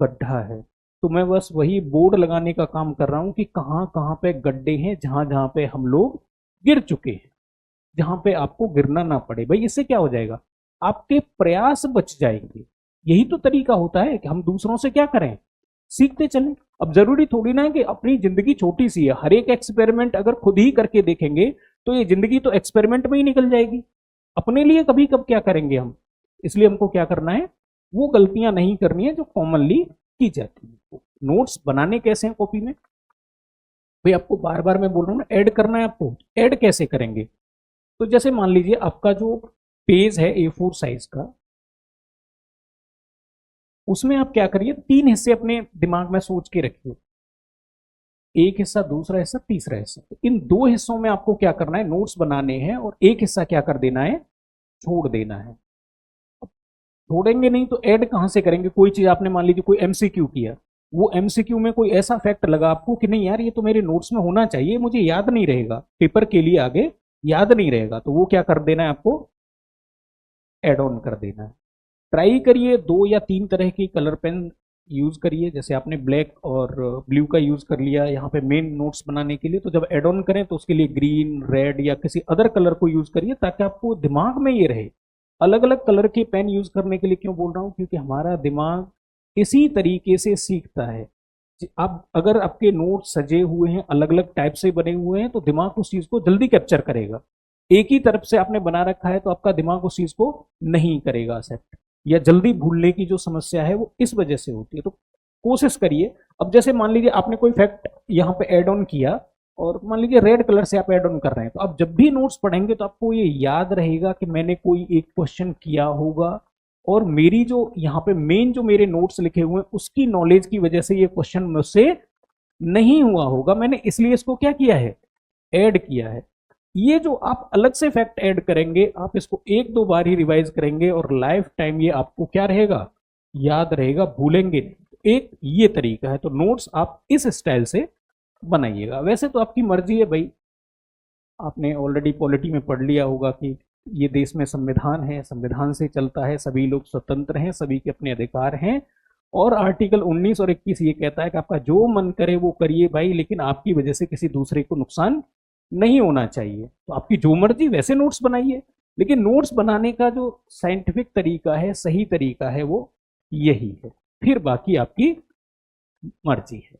गड्ढा है। तो मैं बस वही बोर्ड लगाने का काम कर रहा हूँ कि कहाँ कहाँ पे गड्ढे हैं, जहां जहां पे हम लोग गिर चुके हैं, जहां पे आपको गिरना ना पड़े। भाई इससे क्या हो जाएगा, आपके प्रयास बच जाएंगे। यही तो तरीका होता है कि हम दूसरों से क्या करें, सीखते चलें। अब जरूरी थोड़ी ना है कि अपनी जिंदगी छोटी सी है, हर एक एक्सपेरिमेंट अगर खुद ही करके देखेंगे तो ये जिंदगी तो एक्सपेरिमेंट में ही निकल जाएगी। अपने लिए कभी कब क्या करेंगे हम, इसलिए हमको क्या करना है, वो गलतियां नहीं करनी है जो कॉमनली की जाती है। नोट्स बनाने कैसे हैं कॉपी में, भाई आपको बार बार मैं बोल रहा हूँ ना, ऐड करना है आपको। ऐड कैसे करेंगे, तो जैसे मान लीजिए आपका जो पेज है A4 साइज का, उसमें आप क्या करिए, 3 हिस्से अपने दिमाग में सोच के रखिए, एक हिस्सा, दूसरा हिस्सा, तीसरा हिस्सा। तो इन 2 हिस्सों में आपको क्या करना है, नोट्स बनाने हैं, और एक हिस्सा क्या कर देना है, छोड़ देना है। छोड़ेंगे नहीं तो ऐड कहां से करेंगे। कोई चीज आपने मान लीजिए कोई एमसीक्यू किया, वो एमसीक्यू में कोई ऐसा फैक्ट लगा आपको कि नहीं यार ये तो मेरे नोट्स में होना चाहिए, मुझे याद नहीं रहेगा, पेपर के लिए आगे याद नहीं रहेगा, तो वो क्या कर देना है आपको, एड ऑन कर देना है। ट्राई करिए 2 या 3 तरह की कलर पेन यूज करिए। जैसे आपने ब्लैक और ब्लू का यूज कर लिया यहाँ पे मेन नोट्स बनाने के लिए, तो जब एड ऑन करें तो उसके लिए ग्रीन, रेड या किसी अदर कलर को यूज करिए, ताकि आपको दिमाग में ये रहे। अलग अलग कलर के पेन यूज करने के लिए क्यों बोल रहा हूँ, क्योंकि हमारा दिमाग इसी तरीके से सीखता है। आप अगर आपके नोट सजे हुए हैं, अलग अलग टाइप से बने हुए हैं, तो दिमाग उस चीज को जल्दी कैप्चर करेगा। एक ही तरफ से आपने बना रखा है तो आपका दिमाग उस चीज को नहीं करेगा एक्सेप्ट, या जल्दी भूलने की जो समस्या है वो इस वजह से होती है। तो कोशिश करिए। अब जैसे मान लीजिए आपने कोई फैक्ट यहाँ पे ऐड ऑन किया, और मान लीजिए रेड कलर से आप ऐड ऑन कर रहे हैं, तो आप जब भी नोट्स पढ़ेंगे तो आपको ये याद रहेगा कि मैंने कोई एक क्वेश्चन किया होगा, और मेरी जो यहाँ पे मेन जो मेरे नोट्स लिखे हुए हैं उसकी नॉलेज की वजह से ये क्वेश्चन मुझसे नहीं हुआ होगा, मैंने इसलिए इसको क्या किया है, ऐड किया है। ये जो आप अलग से फैक्ट ऐड करेंगे, आप इसको 1-2 बार ही रिवाइज करेंगे और लाइफ टाइम ये आपको क्या रहेगा, याद रहेगा, भूलेंगे नहीं। एक ये तरीका है। तो नोट्स आप इस स्टाइल से बनाइएगा। वैसे तो आपकी मर्जी है भाई, आपने ऑलरेडी पॉलिटी में पढ़ लिया होगा कि ये देश में संविधान है, संविधान से चलता है, सभी लोग स्वतंत्र हैं, सभी के अपने अधिकार हैं, और आर्टिकल 19 और 21 ये कहता है कि आपका जो मन करे वो करिए भाई, लेकिन आपकी वजह से किसी दूसरे को नुकसान नहीं होना चाहिए। तो आपकी जो मर्जी वैसे नोट्स बनाइए, लेकिन नोट्स बनाने का जो साइंटिफिक तरीका है, सही तरीका है, वो यही है। फिर बाकी आपकी मर्जी है।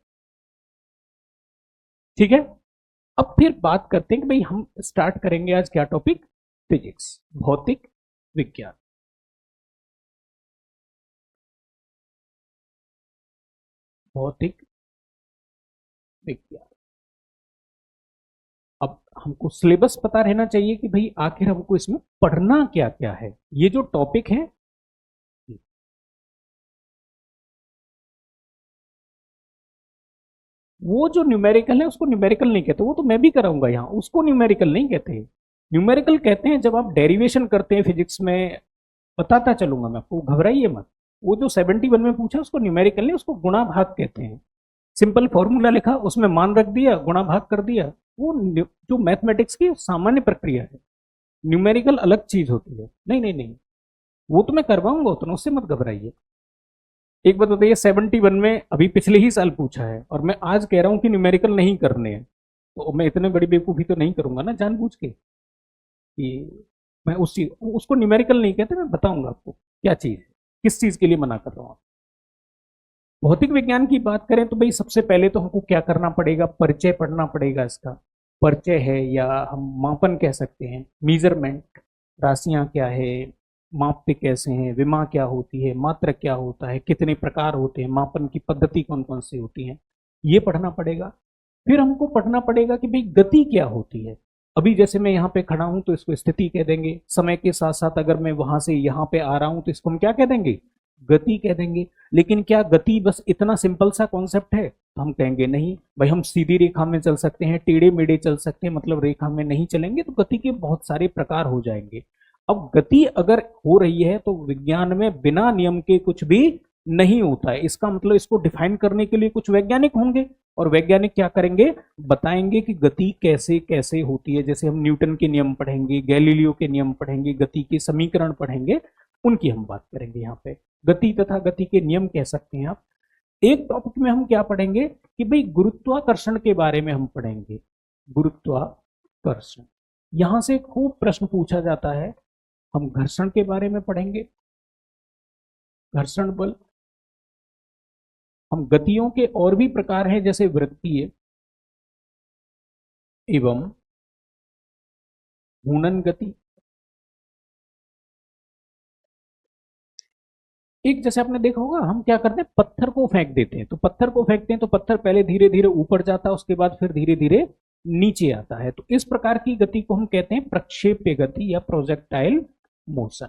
ठीक है। अब फिर बात करते हैं कि भाई हम स्टार्ट करेंगे आज क्या टॉपिक, फिजिक्स, भौतिक विज्ञान। भौतिक विज्ञान। अब हमको सिलेबस पता रहना चाहिए कि भाई आखिर हमको इसमें पढ़ना क्या क्या है। ये जो टॉपिक है, वो जो न्यूमेरिकल है उसको न्यूमेरिकल नहीं कहते, वो तो मैं भी कराऊंगा यहाँ, उसको न्यूमेरिकल नहीं कहते। न्यूमेरिकल कहते हैं जब आप डेरिवेशन करते हैं फिजिक्स में, बताता चलूंगा मैं आपको, घबराइए मत। वो जो 71 में पूछा उसको न्यूमेरिकल नहीं, उसको गुणा भाग कहते हैं। सिंपल फॉर्मूला लिखा, उसमें मान रख दिया, गुणा भाग कर दिया, वो जो मैथमेटिक्स की सामान्य प्रक्रिया है। न्यूमेरिकल अलग चीज होती है। नहीं नहीं नहीं, वो तो मैं करवाऊंगा, उतना उससे मत घबराइए। एक बात बताइए, 71 में अभी पिछले ही साल पूछा है, और मैं आज कह रहा हूँ कि न्यूमेरिकल नहीं करने हैं, तो मैं इतने बड़ी बेवकूफ़ी तो नहीं करूंगा ना जानबूझ के कि मैं उस चीज, उसको न्यूमेरिकल नहीं कहते। मैं बताऊंगा आपको क्या चीज है, किस चीज के लिए मना कर रहा हूँ। भौतिक विज्ञान की बात करें तो भाई सबसे पहले तो हमको क्या करना पड़ेगा, परिचय पढ़ना पड़ेगा इसका। परिचय है, या हम मापन कह सकते हैं, मीजरमेंट, राशियां क्या है, माप्य कैसे हैं, विमा क्या होती है, मात्रक क्या होता है, कितने प्रकार होते हैं, मापन की पद्धति कौन कौन सी होती है, ये पढ़ना पड़ेगा। फिर हमको पढ़ना पड़ेगा कि भाई गति क्या होती है। अभी जैसे मैं यहाँ पे खड़ा हूं तो इसको स्थिति कह देंगे, समय के साथ साथ अगर मैं वहां से यहाँ पे आ रहा हूं तो इसको हम क्या कह देंगे, गति कह देंगे। लेकिन क्या गति बस इतना सिंपल सा कॉन्सेप्ट है, तो हम कहेंगे नहीं भाई, हम सीधी रेखा में चल सकते हैं, टेढ़े मेढ़े चल सकते हैं, मतलब रेखा में नहीं चलेंगे, तो गति के बहुत सारे प्रकार हो जाएंगे। अब गति अगर हो रही है तो विज्ञान में बिना नियम के कुछ भी नहीं होता है। इसका मतलब इसको डिफाइन करने के लिए कुछ वैज्ञानिक होंगे, और वैज्ञानिक क्या करेंगे, बताएंगे कि गति कैसे कैसे होती है। जैसे हम न्यूटन के नियम पढ़ेंगे, गैलीलियो के नियम पढ़ेंगे, गति के समीकरण पढ़ेंगे, उनकी हम बात करेंगे यहाँ पे। गति तथा गति के नियम कह सकते हैं आप। एक टॉपिक में हम क्या पढ़ेंगे कि भाई गुरुत्वाकर्षण के बारे में हम पढ़ेंगे। गुरुत्वाकर्षण, यहां से खूब प्रश्न पूछा जाता है। हम घर्षण के बारे में पढ़ेंगे, घर्षण बल। हम गतियों के और भी प्रकार हैं, जैसे वृत्तीय एवं घूर्णन गति। एक जैसे आपने देखा होगा, हम क्या करते हैं, पत्थर को फेंक देते हैं, तो पत्थर को फेंकते हैं तो पत्थर पहले धीरे धीरे ऊपर जाता है, उसके बाद फिर धीरे धीरे नीचे आता है। तो इस प्रकार की गति को हम कहते हैं प्रक्षेप्य गति या प्रोजेक्टाइल मोशन।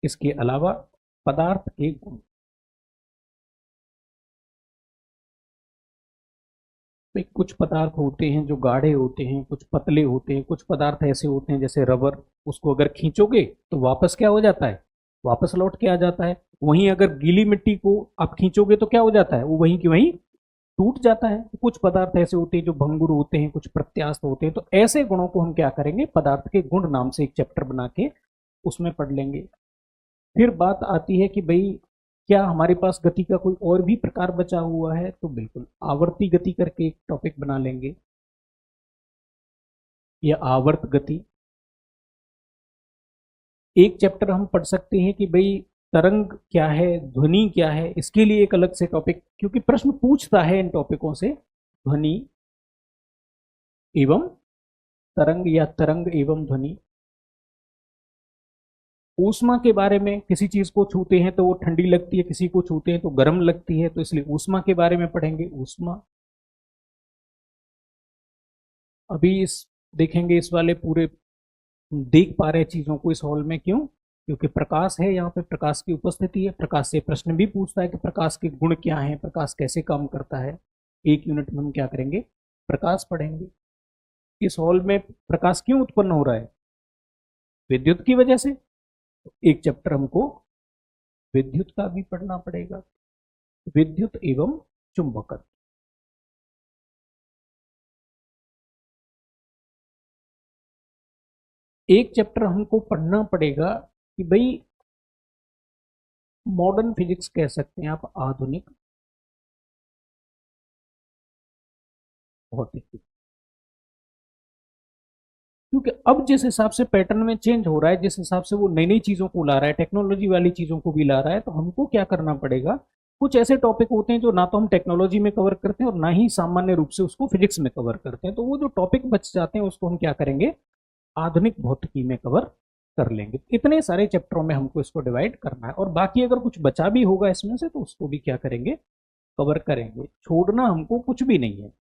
इसके अलावा पदार्थ के गुण, कुछ पदार्थ होते हैं जो गाढ़े होते हैं, कुछ पतले होते हैं, कुछ पदार्थ ऐसे होते हैं जैसे रबर, उसको अगर खींचोगे तो वापस क्या हो जाता है, वापस लौट के आ जाता है। वहीं अगर गीली मिट्टी को आप खींचोगे तो क्या हो जाता है, वो वहीं की वहीं टूट जाता है। कुछ पदार्थ ऐसे होते हैं जो भंगुर होते हैं, कुछ प्रत्यास्थ होते हैं। तो ऐसे गुणों को हम क्या करेंगे, पदार्थ के गुण नाम से एक चैप्टर बना के उसमें पढ़ लेंगे। फिर बात आती है कि भाई क्या हमारे पास गति का कोई और भी प्रकार बचा हुआ है, तो बिल्कुल आवर्ती गति करके एक टॉपिक बना लेंगे, या आवर्त गति। एक चैप्टर हम पढ़ सकते हैं कि भाई तरंग क्या है, ध्वनि क्या है, इसके लिए एक अलग से टॉपिक, क्योंकि प्रश्न पूछता है इन टॉपिकों से। ध्वनि एवं तरंग या तरंग एवं ध्वनि। ऊष्मा के बारे में, किसी चीज को छूते हैं तो वो ठंडी लगती है, किसी को छूते हैं तो गर्म लगती है, तो इसलिए ऊष्मा के बारे में पढ़ेंगे, ऊष्मा। अभी इस देखेंगे, इस वाले पूरे देख पा रहे चीजों को इस हॉल में, क्यों, क्योंकि प्रकाश है यहाँ पे, प्रकाश की उपस्थिति है। प्रकाश से प्रश्न भी पूछता है कि प्रकाश के गुण क्या हैं, प्रकाश कैसे काम करता है। एक यूनिट में हम क्या करेंगे, प्रकाश पढ़ेंगे। इस हॉल में प्रकाश क्यों उत्पन्न हो रहा है, विद्युत की वजह से। एक चैप्टर हमको विद्युत का भी पढ़ना पड़ेगा, विद्युत एवं चुंबकत्व। एक चैप्टर हमको पढ़ना पड़ेगा कि भाई मॉडर्न फिजिक्स कह सकते हैं आप, आधुनिक भौतिकी। क्योंकि अब जिस हिसाब से पैटर्न में चेंज हो रहा है, जिस हिसाब से वो नई नई चीजों को ला रहा है, टेक्नोलॉजी वाली चीजों को भी ला रहा है, तो हमको क्या करना पड़ेगा, कुछ ऐसे टॉपिक होते हैं जो ना तो हम टेक्नोलॉजी में कवर करते हैं और ना ही सामान्य रूप से उसको फिजिक्स में कवर करते हैं। तो वो जो टॉपिक बच जाते हैं उसको हम क्या करेंगे, आधुनिक भौतिकी में कवर कर लेंगे। इतने सारे चैप्टरों में हमको इसको डिवाइड करना है, और बाकी अगर कुछ बचा भी होगा इसमें से तो उसको भी क्या करेंगे, कवर करेंगे। छोड़ना हमको कुछ भी नहीं है।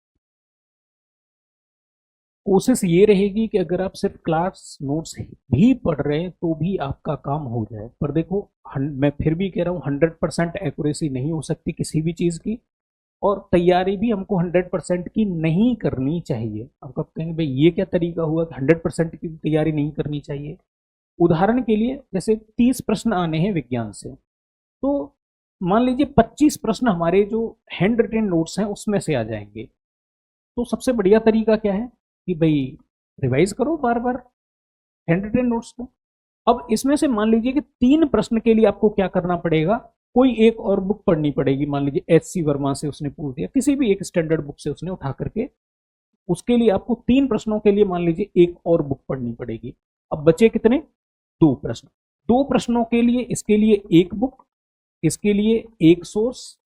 कोशिश ये रहेगी कि अगर आप सिर्फ क्लास नोट्स भी पढ़ रहे हैं तो भी आपका काम हो जाए। पर देखो, मैं फिर भी कह रहा हूँ 100% एक्यूरेसी नहीं हो सकती किसी भी चीज़ की, और तैयारी भी हमको 100% की नहीं करनी चाहिए। आप कब कहेंगे भाई ये क्या तरीका हुआ कि 100% की तैयारी नहीं करनी चाहिए। उदाहरण के लिए जैसे 30 प्रश्न आने हैं विज्ञान से, तो मान लीजिए 25 प्रश्न हमारे जो हैंड रिटेन नोट्स हैं उसमें से आ जाएंगे। तो सबसे बढ़िया तरीका क्या है कि भाई रिवाइज करो बार बार हैंड रिटेन नोट्स को। अब इसमें से मान लीजिए कि 3 प्रश्न के लिए आपको क्या करना पड़ेगा, कोई एक और बुक पढ़नी पड़ेगी। मान लीजिए HC वर्मा से उसने पूछ दिया, किसी भी एक स्टैंडर्ड बुक से उसने उठा करके, उसके लिए आपको 3 प्रश्नों के लिए मान लीजिए एक और बुक पढ़नी पड़ेगी। अब बचे कितने, 2 प्रश्न। 2 प्रश्नों के लिए इसके लिए एक बुक, इसके लिए एक सोर्स,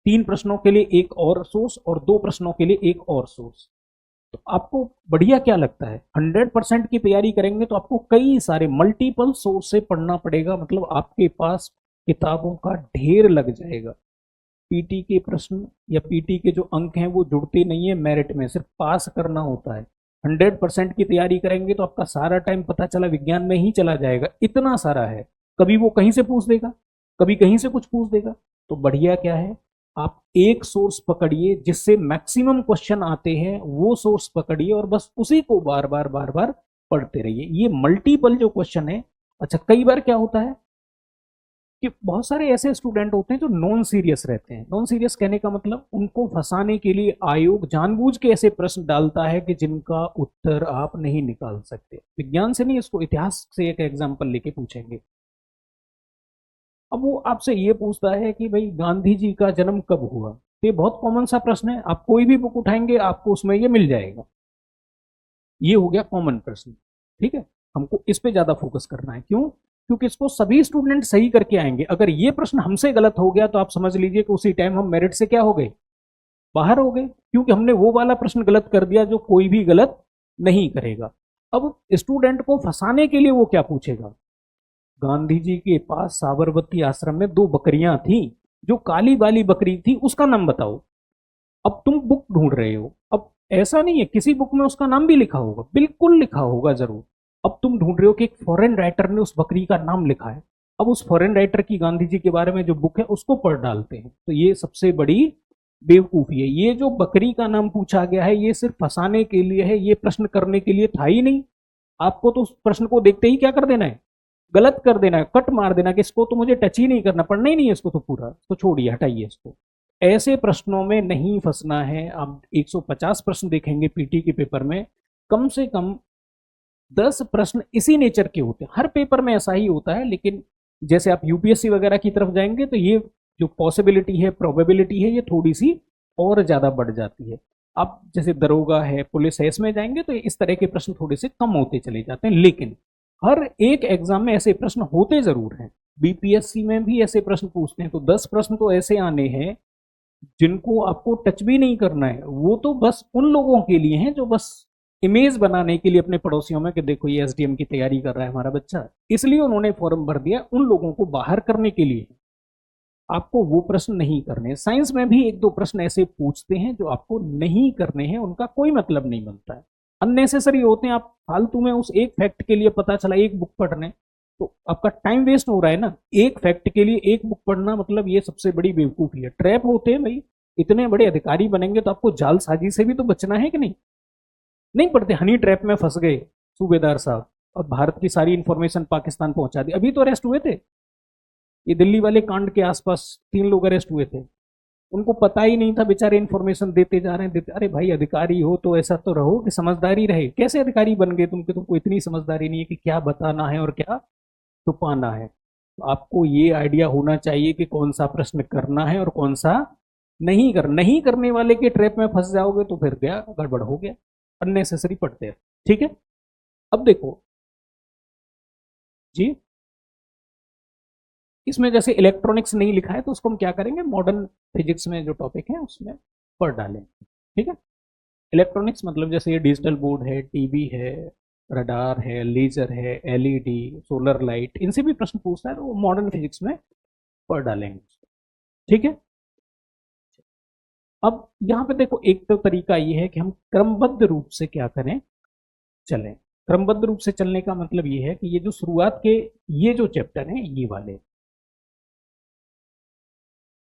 3 प्रश्नों के लिए एक और सोर्स और 2 प्रश्नों के लिए एक और सोर्स। तो आपको बढ़िया क्या लगता है, 100% की तैयारी करेंगे तो आपको कई सारे मल्टीपल सोर्स से पढ़ना पड़ेगा, मतलब आपके पास किताबों का ढेर लग जाएगा। पीटी के प्रश्न या पीटी के जो अंक हैं वो जुड़ते नहीं है मेरिट में, सिर्फ पास करना होता है। 100% की तैयारी करेंगे तो आपका सारा टाइम पता चला विज्ञान में ही चला जाएगा, इतना सारा है। कभी वो कहीं से पूछ देगा, कभी कहीं से कुछ पूछ देगा। तो बढ़िया क्या है, आप एक सोर्स पकड़िए जिससे मैक्सिमम क्वेश्चन आते हैं, वो सोर्स पकड़िए और बस उसी को बार बार बार बार पढ़ते रहिए। ये मल्टीपल जो क्वेश्चन है, अच्छा कई बार क्या होता है कि बहुत सारे ऐसे स्टूडेंट होते हैं जो नॉन सीरियस रहते हैं। नॉन सीरियस कहने का मतलब उनको फंसाने के लिए आयोग जानबूझ के ऐसे प्रश्न डालता है कि जिनका उत्तर आप नहीं निकाल सकते। विज्ञान से नहीं, इसको इतिहास से एक एग्जाम्पल लेके पूछेंगे। अब वो आपसे ये पूछता है कि भाई गांधी जी का जन्म कब हुआ। तो ये बहुत कॉमन सा प्रश्न है, आप कोई भी बुक उठाएंगे आपको उसमें ये मिल जाएगा। ये हो गया कॉमन प्रश्न, ठीक है। हमको इस पे ज्यादा फोकस करना है, क्यों? क्योंकि इसको सभी स्टूडेंट सही करके आएंगे। अगर ये प्रश्न हमसे गलत हो गया तो आप समझ लीजिए कि उसी टाइम हम मेरिट से क्या हो गए, बाहर हो गए, क्योंकि हमने वो वाला प्रश्न गलत कर दिया जो कोई भी गलत नहीं करेगा। अब स्टूडेंट को फंसाने के लिए वो क्या पूछेगा, गांधी जी के पास साबरमती आश्रम में 2 बकरियां थी, जो काली वाली बकरी थी उसका नाम बताओ। अब तुम बुक ढूंढ रहे हो, अब ऐसा नहीं है किसी बुक में उसका नाम भी लिखा होगा, बिल्कुल लिखा होगा जरूर। अब तुम ढूंढ रहे हो कि एक फॉरेन राइटर ने उस बकरी का नाम लिखा है, अब उस फॉरेन राइटर की गांधी जी के बारे में जो बुक है उसको पढ़ डालते हैं। तो ये सबसे बड़ी बेवकूफी है। ये जो बकरी का नाम पूछा गया है ये सिर्फ फंसाने के लिए है, ये प्रश्न करने के लिए था ही नहीं। आपको तो उस प्रश्न को देखते ही क्या कर देना है, गलत कर देना है, कट मार देना कि इसको तो मुझे टच ही नहीं करना, पढ़ना ही नहीं है इसको, तो पूरा तो छोड़िए, हटाइए इसको। ऐसे प्रश्नों में नहीं फंसना है। आप 150 प्रश्न देखेंगे पीटी के पेपर में, कम से कम 10 प्रश्न इसी नेचर के होते हैं। हर पेपर में ऐसा ही होता है, लेकिन जैसे आप यूपीएससी वगैरह की तरफ जाएंगे तो ये जो पॉसिबिलिटी है, प्रोबेबिलिटी है, ये थोड़ी सी और ज्यादा बढ़ जाती है। आप जैसे दरोगा है, पुलिस है, इसमें जाएंगे तो इस तरह के प्रश्न थोड़े से कम होते चले जाते हैं। लेकिन हर एक एग्जाम में ऐसे प्रश्न होते जरूर हैं। बीपीएससी में भी ऐसे प्रश्न पूछते हैं, तो 10 प्रश्न तो ऐसे आने हैं जिनको आपको टच भी नहीं करना है। वो तो बस उन लोगों के लिए हैं जो बस इमेज बनाने के लिए अपने पड़ोसियों में कि देखो ये एसडीएम की तैयारी कर रहा है हमारा बच्चा, इसलिए उन्होंने फॉर्म भर दिया, उन लोगों को बाहर करने के लिए। आपको वो प्रश्न नहीं करने। साइंस में भी 1-2 प्रश्न ऐसे पूछते हैं जो आपको नहीं करने हैं, उनका कोई मतलब नहीं बनता है, अननेसेसरी होते हैं। आप फालतू में उस एक फैक्ट के लिए पता चला एक बुक पढ़ रहे हैं, तो आपका टाइम वेस्ट हो रहा है ना। एक फैक्ट के लिए एक बुक पढ़ना मतलब ये सबसे बड़ी बेवकूफी है। ट्रैप होते हैं भाई, इतने बड़े अधिकारी बनेंगे तो आपको जालसाजी से भी तो बचना है कि नहीं। नहीं पढ़ते, हनी ट्रैप में फंस गए सूबेदार साहब और भारत की सारी इंफॉर्मेशन पाकिस्तान पहुंचा दी। अभी तो अरेस्ट हुए थे, ये दिल्ली वाले कांड के आसपास 3 लोग अरेस्ट हुए थे, उनको पता ही नहीं था, बेचारे इन्फॉर्मेशन देते जा रहे हैं, देते। अरे भाई अधिकारी हो तो ऐसा तो रहो कि समझदारी रहे। कैसे अधिकारी बन गए तुम कि तुमको इतनी समझदारी नहीं है कि क्या बताना है और क्या छुपाना है। तो आपको ये आइडिया होना चाहिए कि कौन सा प्रश्न करना है और कौन सा नहीं करने वाले के ट्रैप में फंस जाओगे तो फिर गया, गड़बड़ हो गया, अननेसेसरी पढ़ते हैं। ठीक है, अब देखो जी, इसमें जैसे इलेक्ट्रॉनिक्स नहीं लिखा है तो उसको हम क्या करेंगे, मॉडर्न फिजिक्स में जो टॉपिक है उसमें पढ़ डालें। ठीक है, इलेक्ट्रॉनिक्स मतलब जैसे ये डिजिटल बोर्ड है, टीवी है, रडार है, लेजर है, एलईडी, सोलर लाइट, इनसे भी प्रश्न पूछता है तो वो मॉडर्न फिजिक्स में पढ़ डालेंगे। ठीक है, अब यहाँ पे देखो एक तो तरीका ये है कि हम क्रमबद्ध रूप से क्या करें, चलें। क्रमबद्ध रूप से चलने का मतलब ये है कि ये जो शुरुआत के ये जो चैप्टर हैं ये वाले,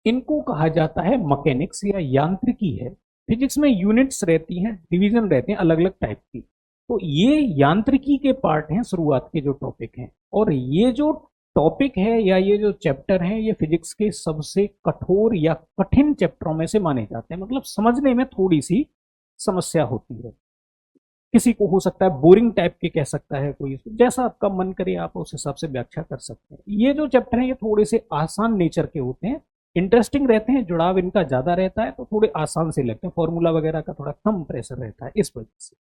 इनको कहा जाता है मैकेनिक्स या यांत्रिकी है। फिजिक्स में यूनिट्स रहती हैं, डिवीजन रहते हैं अलग अलग टाइप की, तो ये यांत्रिकी के पार्ट हैं शुरुआत के जो टॉपिक हैं। और ये जो टॉपिक है या ये जो चैप्टर है ये फिजिक्स के सबसे कठोर या कठिन चैप्टरों में से माने जाते हैं, मतलब समझने में थोड़ी सी समस्या होती है। किसी को हो सकता है बोरिंग टाइप के कह सकता है कोई, जैसा आपका मन करे आप उस हिसाब से व्याख्या कर सकते हैं। ये जो चैप्टर है ये थोड़े से आसान नेचर के होते हैं, इंटरेस्टिंग रहते हैं, जुड़ाव इनका ज्यादा रहता है, तो थोड़े आसान से लगते हैं। फॉर्मूला वगैरह का थोड़ा कम प्रेशर रहता है, इस वजह से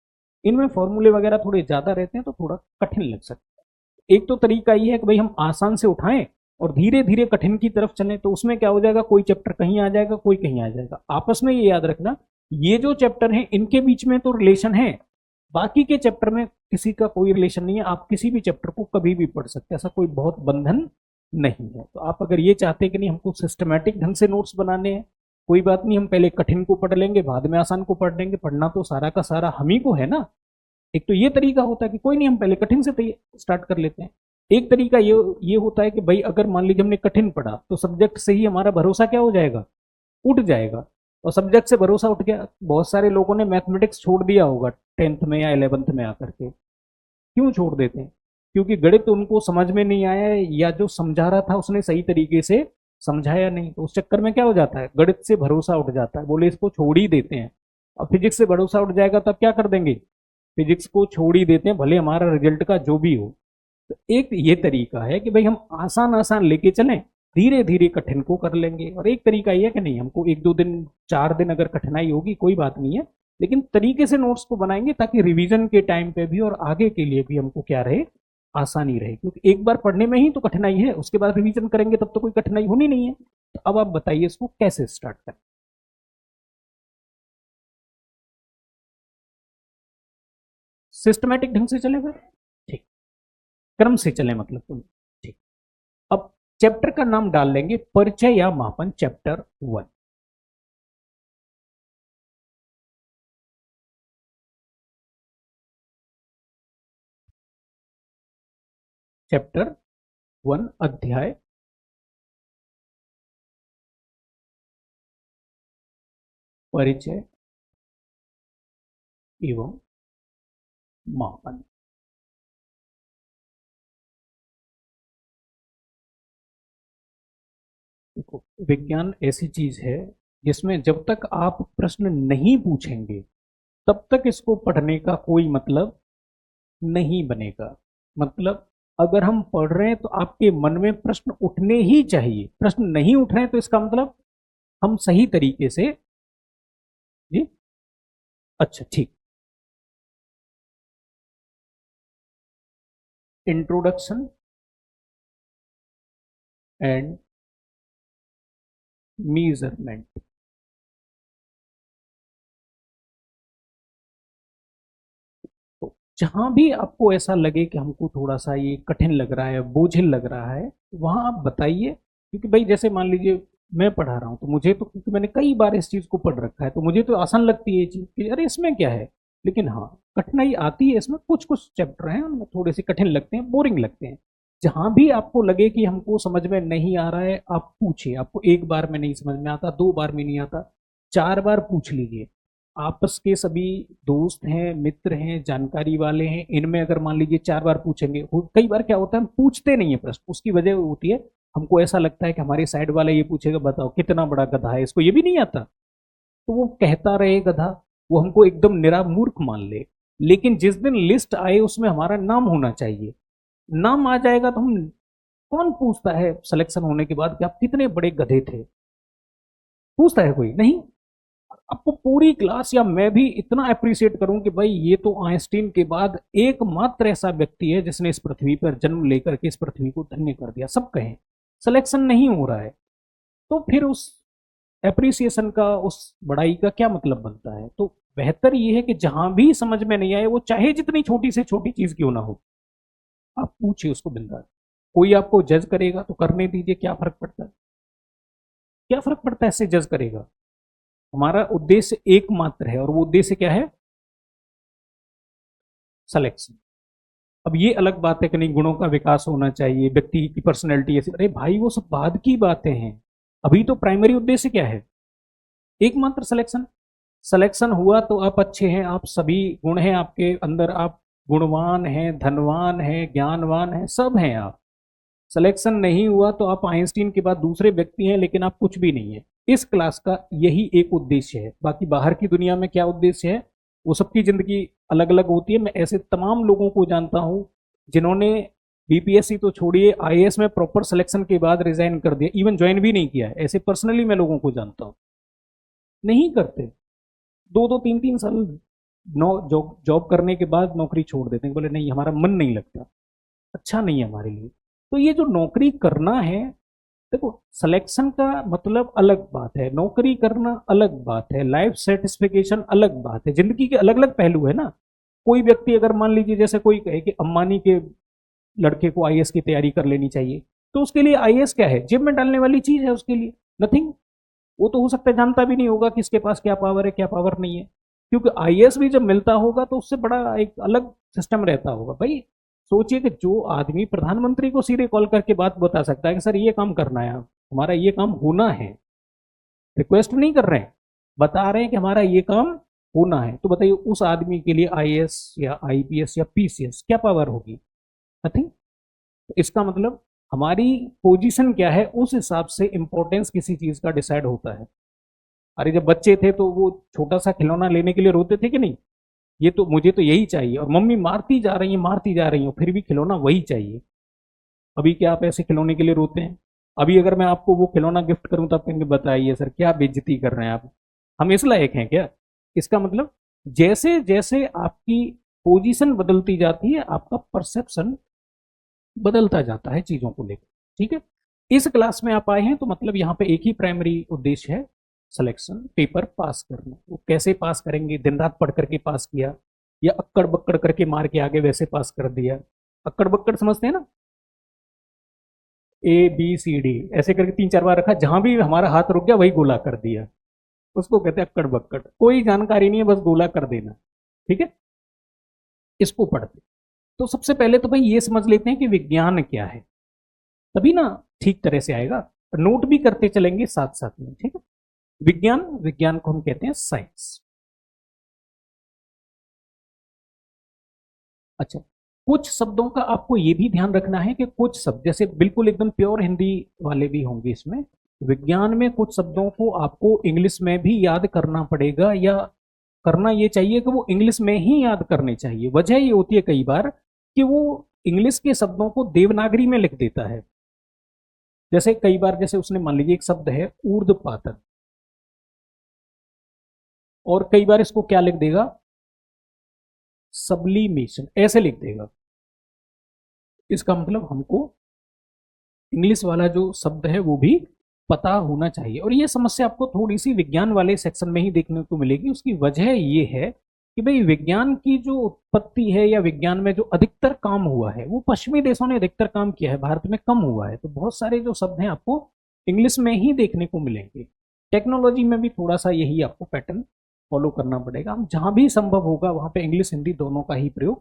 इनमें फॉर्मूले वगैरह थोड़े ज्यादा रहते हैं तो थोड़ा कठिन लग सकता है। एक तो तरीका ये है कि भाई हम आसान से उठाएं और धीरे धीरे कठिन की तरफ चलें तो उसमें क्या हो जाएगा, कोई चैप्टर कहीं आ जाएगा, कोई कहीं आ जाएगा। आपस में ये याद रखना, ये जो चैप्टर हैं इनके बीच में तो रिलेशन है, बाकी के चैप्टर में किसी का कोई रिलेशन नहीं है। आप किसी भी चैप्टर को कभी भी पढ़ सकते हैं, ऐसा कोई बहुत बंधन नहीं है। तो आप अगर ये चाहते हैं कि नहीं हमको सिस्टमैटिक ढंग से नोट्स बनाने हैं, कोई बात नहीं, हम पहले कठिन को पढ़ लेंगे, बाद में आसान को पढ़ लेंगे, पढ़ना तो सारा का सारा हम ही को है ना। एक तो ये तरीका होता है कि कोई नहीं, हम पहले कठिन से स्टार्ट कर लेते हैं। एक तरीका ये होता है कि भाई अगर मान लीजिए हमने कठिन पढ़ा तो सब्जेक्ट से ही हमारा भरोसा क्या हो जाएगा, उठ जाएगा। और सब्जेक्ट से भरोसा उठ गया, बहुत सारे लोगों ने मैथमेटिक्स छोड़ दिया होगा 10th में या 11th में आकर के। क्यों छोड़ देते हैं? क्योंकि गणित उनको समझ में नहीं आया है, या जो समझा रहा था उसने सही तरीके से समझाया नहीं, तो उस चक्कर में क्या हो जाता है, गणित से भरोसा उठ जाता है, बोले इसको छोड़ ही देते हैं। अब फिजिक्स से भरोसा उठ जाएगा तब क्या कर देंगे, फिजिक्स को छोड़ ही देते हैं, भले हमारा रिजल्ट का जो भी हो। तो एक ये तरीका है कि भाई हम आसान आसान लेके चलें, धीरे धीरे कठिन को कर लेंगे। और एक तरीका ये है कि नहीं, हमको 1-2 दिन 4 दिन अगर कठिनाई होगी कोई बात नहीं है, लेकिन तरीके से नोट्स को बनाएंगे ताकि रिवीजन के टाइम पे भी और आगे के लिए भी हमको क्या रहे, आसानी रहे। क्योंकि एक बार पढ़ने में ही तो कठिनाई है, उसके बाद रिवीजन करेंगे तब तो कोई कठिनाई होनी नहीं है। तो अब आप बताइए इसको कैसे स्टार्ट करें। सिस्टमैटिक ढंग से चले फिर, ठीक, क्रम से चले मतलब तुम, ठीक। अब चैप्टर का नाम डाल लेंगे परिचय या मापन, चैप्टर 1। चैप्टर 1 अध्याय परिचय एवं मापन। देखो, विज्ञान ऐसी चीज है जिसमें जब तक आप प्रश्न नहीं पूछेंगे तब तक इसको पढ़ने का कोई मतलब नहीं बनेगा। मतलब अगर हम पढ़ रहे हैं तो आपके मन में प्रश्न उठने ही चाहिए, प्रश्न नहीं उठ रहे हैं तो इसका मतलब हम सही तरीके से, जी, अच्छा ठीक। Introduction and measurement. तो जहां भी आपको ऐसा लगे कि हमको थोड़ा सा ये कठिन लग रहा है, बोझिल लग रहा है, वहां आप बताइए। क्योंकि भाई जैसे मान लीजिए मैं पढ़ा रहा हूँ तो मुझे तो, क्योंकि मैंने कई बार इस चीज को पढ़ रखा है, तो मुझे तो आसान लगती है ये चीज कि अरे इसमें क्या है। लेकिन हाँ, कठिनाई आती है इसमें, कुछ कुछ चैप्टर हैं उनमें थोड़े से कठिन लगते हैं, बोरिंग लगते हैं। जहां भी आपको लगे कि हमको समझ में नहीं आ रहा है, आप पूछिए। आपको एक बार में नहीं समझ में आता, 2 बार में नहीं आता, 4 बार पूछ लीजिए। आपस के सभी दोस्त हैं, मित्र हैं, जानकारी वाले हैं, इनमें अगर मान लीजिए 4 बार पूछेंगे, कई बार क्या होता है हम पूछते नहीं है प्रश्न, उसकी वजह होती है हमको ऐसा लगता है कि हमारे साइड वाला ये पूछेगा बताओ कितना बड़ा गधा है, इसको ये भी नहीं आता, तो वो कहता रहे गधा, वो हमको एकदम निरा मूर्ख मान ले। लेकिन जिस दिन लिस्ट आए उसमें हमारा नाम होना चाहिए, नाम आ जाएगा तो हम, कौन पूछता है सिलेक्शन होने के बाद कि आप कितने बड़े गधे थे, पूछता है कोई नहीं। आपको पूरी क्लास या मैं भी इतना अप्रिशिएट करूं कि भाई ये तो आइंस्टीन के बाद एकमात्र ऐसा व्यक्ति है जिसने इस पृथ्वी पर जन्म लेकर के इस पृथ्वी को धन्य कर दिया, सब कहें, सिलेक्शन नहीं हो रहा है, तो फिर उस एप्रिसिएशन का, उस बड़ाई का क्या मतलब बनता है। तो बेहतर ये है कि जहां भी समझ में नहीं आए, वो चाहे जितनी छोटी से छोटी चीज क्यों ना हो, आप पूछिए उसको बिंदास। कोई आपको जज करेगा तो करने दीजिए, क्या फर्क पड़ता है, क्या फर्क पड़ता है इससे जज करेगा। हमारा उद्देश्य एकमात्र है, और वो उद्देश्य क्या है, सिलेक्शन। अब ये अलग बात है कि नहीं गुणों का विकास होना चाहिए, व्यक्ति की पर्सनैलिटी ऐसी, अरे भाई वो सब बाद की बातें हैं। अभी तो प्राइमरी उद्देश्य क्या है, एकमात्र सिलेक्शन। सिलेक्शन हुआ तो आप अच्छे हैं, आप सभी गुण हैं आपके अंदर, आप गुणवान हैं, धनवान हैं, ज्ञानवान हैं, सब हैं आप। सिलेक्शन नहीं हुआ तो आप आइंस्टीन के बाद दूसरे व्यक्ति हैं, लेकिन आप कुछ भी नहीं है। इस क्लास का यही एक उद्देश्य है। बाकी बाहर की दुनिया में क्या उद्देश्य है, वो सबकी जिंदगी अलग अलग होती है। मैं ऐसे तमाम लोगों को जानता हूं जिन्होंने बीपीएससी तो छोड़िए, आईएएस में प्रॉपर सिलेक्शन के बाद रिजाइन कर दिया, इवन ज्वाइन भी नहीं किया है। ऐसे पर्सनली मैं लोगों को जानता हूँ, नहीं करते, 2-2 3-3 साल जॉब जॉब करने के बाद नौकरी छोड़ देते हैं, बोले नहीं हमारा मन नहीं लगता, अच्छा नहीं है हमारे लिए। तो ये जो नौकरी करना है, देखो सिलेक्शन का मतलब अलग बात है, नौकरी करना अलग बात है, लाइफ सेटिस्फिकेशन अलग बात है, जिंदगी के अलग अलग पहलू है ना। कोई व्यक्ति अगर मान लीजिए जैसे कोई कहे कि अंबानी के लड़के को आईएएस की तैयारी कर लेनी चाहिए, तो उसके लिए आईएएस क्या है, जेब में डालने वाली चीज है उसके लिए, नथिंग। वो तो हो सकता है जानता भी नहीं होगा कि इसके पास क्या पावर है क्या पावर नहीं है, क्योंकि आईएएस भी जब मिलता होगा तो उससे बड़ा एक अलग सिस्टम रहता होगा भाई। सोचिए कि जो आदमी प्रधानमंत्री को सीधे कॉल करके बात बता सकता है कि सर ये काम करना है, हमारा ये काम होना है, रिक्वेस्ट नहीं कर रहे हैं, बता रहे हैं कि हमारा ये काम होना है, तो बताइए उस आदमी के लिए आईएएस या आईपीएस या पीसीएस क्या पावर होगी, नथिंग। इसका मतलब हमारी पोजीशन क्या है उस हिसाब से इंपॉर्टेंस किसी चीज का डिसाइड होता है। अरे जब बच्चे थे तो वो छोटा सा खिलौना लेने के लिए रोते थे कि नहीं, ये तो मुझे तो यही चाहिए, और मम्मी मारती जा रही है मारती जा रही हो, फिर भी खिलौना वही चाहिए। अभी क्या आप ऐसे खिलौने के लिए रोते हैं? अभी अगर मैं आपको वो खिलौना गिफ्ट करूं तो आप कहेंगे बताइए सर क्या बेइज्जती कर रहे हैं आप, हम इस लायक हैं क्या? इसका मतलब जैसे जैसे आपकी पोजीशन बदलती जाती है आपका परसेप्शन बदलता जाता है चीजों को लेकर, ठीक है। इस क्लास में आप आए हैं तो मतलब यहाँ पे एक ही प्राइमरी उद्देश्य है, सिलेक्शन पेपर पास करना। वो कैसे पास करेंगे, दिन रात पढ़ करके पास किया या अक्कड़ बक्कड़ करके मार के आगे वैसे पास कर दिया? अक्कड़ बक्कड़ समझते हैं ना, ABCD ऐसे करके 3-4 बार रखा, जहां भी हमारा हाथ रुक गया वही गोला कर दिया, उसको कहते हैं अक्कड़ बक्कड़। कोई जानकारी नहीं है, बस गोला कर देना, ठीक है। इसको पढ़ते तो सबसे पहले तो भाई ये समझ लेते हैं कि विज्ञान क्या है, तभी ना ठीक तरह से आएगा। नोट भी करते चलेंगे साथ साथ में, ठीक है। विज्ञान, विज्ञान को हम कहते हैं साइंस। अच्छा, कुछ शब्दों का आपको ये भी ध्यान रखना है कि कुछ शब्द जैसे बिल्कुल एकदम प्योर हिंदी वाले भी होंगे इसमें, विज्ञान में कुछ शब्दों को आपको इंग्लिश में भी याद करना पड़ेगा, या करना ये चाहिए कि वो इंग्लिश में ही याद करने चाहिए। वजह ये होती है कई बार कि वो इंग्लिश के शब्दों को देवनागरी में लिख देता है। जैसे कई बार जैसे उसने मान लीजिए एक शब्द है ऊर्ध्वपातन, और कई बार इसको क्या लिख देगा, सब्लिमेशन ऐसे लिख देगा। इसका मतलब हमको इंग्लिश वाला जो शब्द है वो भी पता होना चाहिए, और ये समस्या आपको थोड़ी सी विज्ञान वाले सेक्शन में ही देखने को मिलेगी। उसकी वजह ये है कि भाई विज्ञान की जो उत्पत्ति है या विज्ञान में जो अधिकतर काम हुआ है वो पश्चिमी देशों ने अधिकतर काम किया है, भारत में कम हुआ है, तो बहुत सारे जो शब्द हैं आपको इंग्लिश में ही देखने को मिलेंगे। टेक्नोलॉजी में भी थोड़ा सा यही आपको पैटर्न फॉलो करना पड़ेगा, हम जहां भी संभव होगा वहां पे इंग्लिश हिंदी दोनों का ही प्रयोग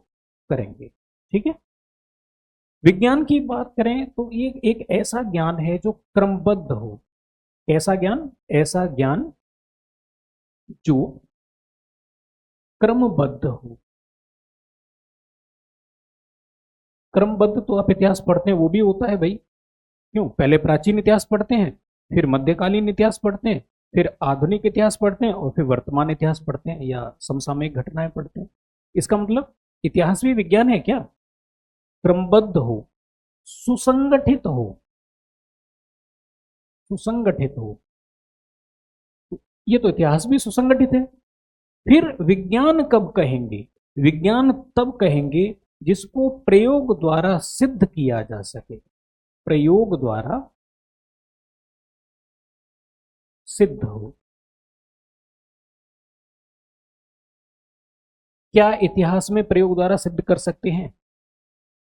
करेंगे, ठीक है। विज्ञान की बात करें तो ये एक ऐसा ज्ञान है जो क्रमबद्ध हो। ऐसा ज्ञान, ऐसा ज्ञान जो क्रमबद्ध हो। क्रमबद्ध तो आप इतिहास पढ़ते हैं वो भी होता है भाई, क्यों? पहले प्राचीन इतिहास पढ़ते हैं, फिर मध्यकालीन इतिहास पढ़ते हैं, फिर आधुनिक इतिहास पढ़ते हैं, और फिर वर्तमान इतिहास पढ़ते हैं या समसामयिक घटनाएं पढ़ते हैं। इसका मतलब इतिहास भी विज्ञान है क्या? क्रमबद्ध हो, सुसंगठित हो, सुसंगठित हो, ये तो इतिहास भी सुसंगठित है। फिर विज्ञान कब कहेंगे? विज्ञान तब कहेंगे जिसको प्रयोग द्वारा सिद्ध किया जा सके, प्रयोग द्वारा सिद्ध हो। क्या इतिहास में प्रयोग द्वारा सिद्ध कर सकते हैं?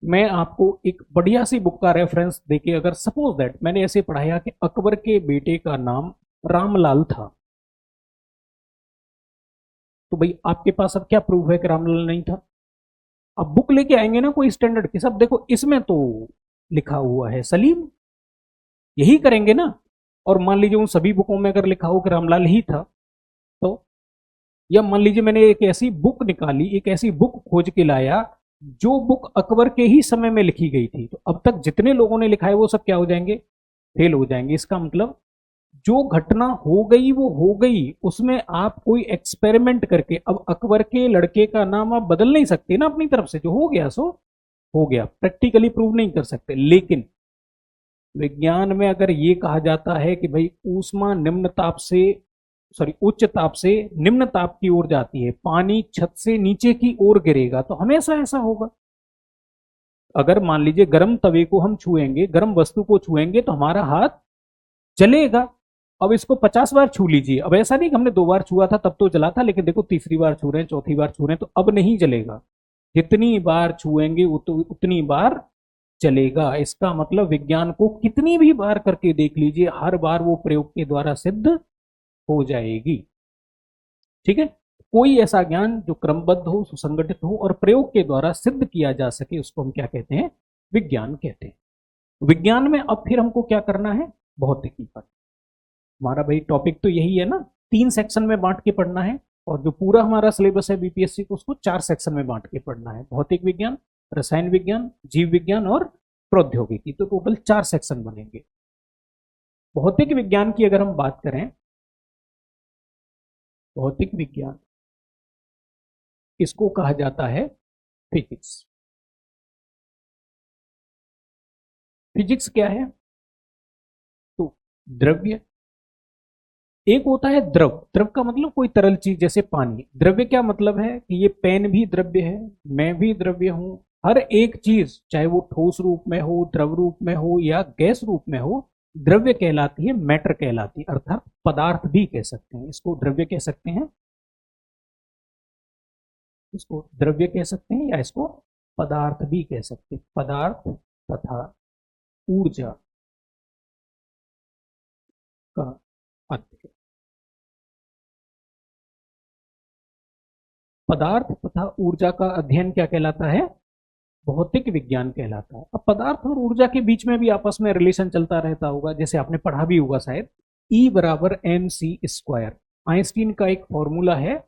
मैं आपको एक बढ़िया सी बुक का रेफरेंस देके, अगर सपोज दैट मैंने ऐसे पढ़ाया कि अकबर के बेटे का नाम रामलाल था, तो भाई आपके पास अब क्या प्रूफ है कि रामलाल नहीं था? अब बुक लेके आएंगे ना कोई स्टैंडर्ड की, सब देखो इसमें तो लिखा हुआ है सलीम, यही करेंगे ना। और मान लीजिए उन सभी बुकों में अगर लिखा हो कि रामलाल ही था, तो या मान लीजिए मैंने एक ऐसी बुक निकाली, एक ऐसी बुक खोज के लाया जो बुक अकबर के ही समय में लिखी गई थी, तो अब तक जितने लोगों ने लिखा है वो सब क्या हो जाएंगे? फेल हो जाएंगे। इसका मतलब जो घटना हो गई वो हो गई, उसमें आप कोई एक्सपेरिमेंट करके अब अकबर के लड़के का नाम आप बदल नहीं सकते ना अपनी तरफ से, जो हो गया सो हो गया, प्रैक्टिकली प्रूव नहीं कर सकते। लेकिन विज्ञान में अगर ये कहा जाता है कि भाई ऊष्मा निम्न ताप से, सॉरी उच्च ताप से निम्न ताप की ओर जाती है, पानी छत से नीचे की ओर गिरेगा, तो हमेशा ऐसा होगा। अगर मान लीजिए गर्म तवे को हम छुएंगे, गर्म वस्तु को छुएंगे तो हमारा हाथ जलेगा। अब इसको 50 बार छू लीजिए, अब ऐसा नहीं कि हमने 2 बार छुआ था तब तो जला था, लेकिन देखो तीसरी बार छू रहे हैं, चौथी बार छू रहे हैं, तो अब नहीं जलेगा। जितनी बार छुएंगे उतनी बार चलेगा। इसका मतलब विज्ञान को कितनी भी बार करके देख लीजिए, हर बार वो प्रयोग के द्वारा सिद्ध हो जाएगी। ठीक है, कोई ऐसा ज्ञान जो क्रमबद्ध हो, सुसंगठित हो और प्रयोग के द्वारा सिद्ध किया जा सके, उसको हम क्या कहते हैं? विज्ञान कहते हैं। विज्ञान में अब फिर हमको क्या करना है? भौतिकी पर। हमारा भाई टॉपिक तो यही है ना, 3 सेक्शन में बांट के पढ़ना है, और जो पूरा हमारा सिलेबस है बीपीएससी को, उसको 4 सेक्शन में बांट के पढ़ना है। भौतिक विज्ञान, रसायन विज्ञान, जीव विज्ञान और प्रौद्योगिकी, तो टोटल 4 सेक्शन बनेंगे। भौतिक विज्ञान की अगर हम बात करें, भौतिक विज्ञान इसको कहा जाता है फिजिक्स। फिजिक्स क्या है? तो द्रव्य, एक होता है द्रव। द्रव का मतलब कोई तरल चीज, जैसे पानी। द्रव्य क्या मतलब है कि ये पेन भी द्रव्य है, मैं भी द्रव्य हूं। हर एक चीज, चाहे वो ठोस रूप में हो, द्रव रूप में हो या गैस रूप में हो, द्रव्य कहलाती है, मैटर कहलाती है, अर्थात पदार्थ भी कह सकते हैं इसको, द्रव्य कह सकते हैं, इसको द्रव्य कह सकते हैं, या इसको पदार्थ भी कह सकते हैं। पदार्थ तथा ऊर्जा का अध्ययन। पदार्थ तथा ऊर्जा का अध्ययन क्या कहलाता है? भौतिक विज्ञान कहलाता है। अब पदार्थ और ऊर्जा के बीच में भी आपस में रिलेशन चलता रहता होगा, जैसे आपने पढ़ा भी होगा शायद, E बराबर एम सी स्क्वायर। आइंस्टीन का एक फॉर्मूला है,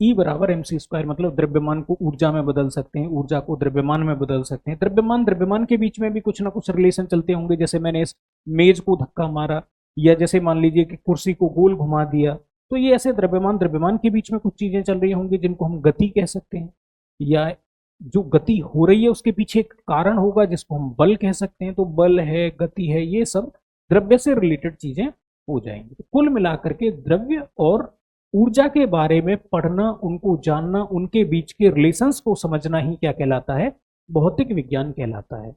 E बराबर एम सी स्क्वायर, मतलब द्रव्यमान को ऊर्जा में बदल सकते हैं, ऊर्जा को द्रव्यमान में बदल सकते हैं। द्रव्यमान द्रव्यमान के बीच में भी कुछ ना कुछ रिलेशन चलते होंगे, जैसे मैंने इस मेज को धक्का मारा, या जैसे मान लीजिए कि कुर्सी को गोल घुमा दिया, तो ये ऐसे द्रव्यमान द्रव्यमान के बीच में कुछ चीजें चल रही होंगी जिनको हम गति कह सकते हैं, या जो गति हो रही है उसके पीछे एक कारण होगा जिसको हम बल कह सकते हैं। तो बल है, गति है, ये सब द्रव्य से रिलेटेड चीजें हो जाएंगी। तो कुल मिलाकर के द्रव्य और ऊर्जा के बारे में पढ़ना, उनको जानना, उनके बीच के रिलेशंस को समझना ही क्या कहलाता है? भौतिक विज्ञान कहलाता है।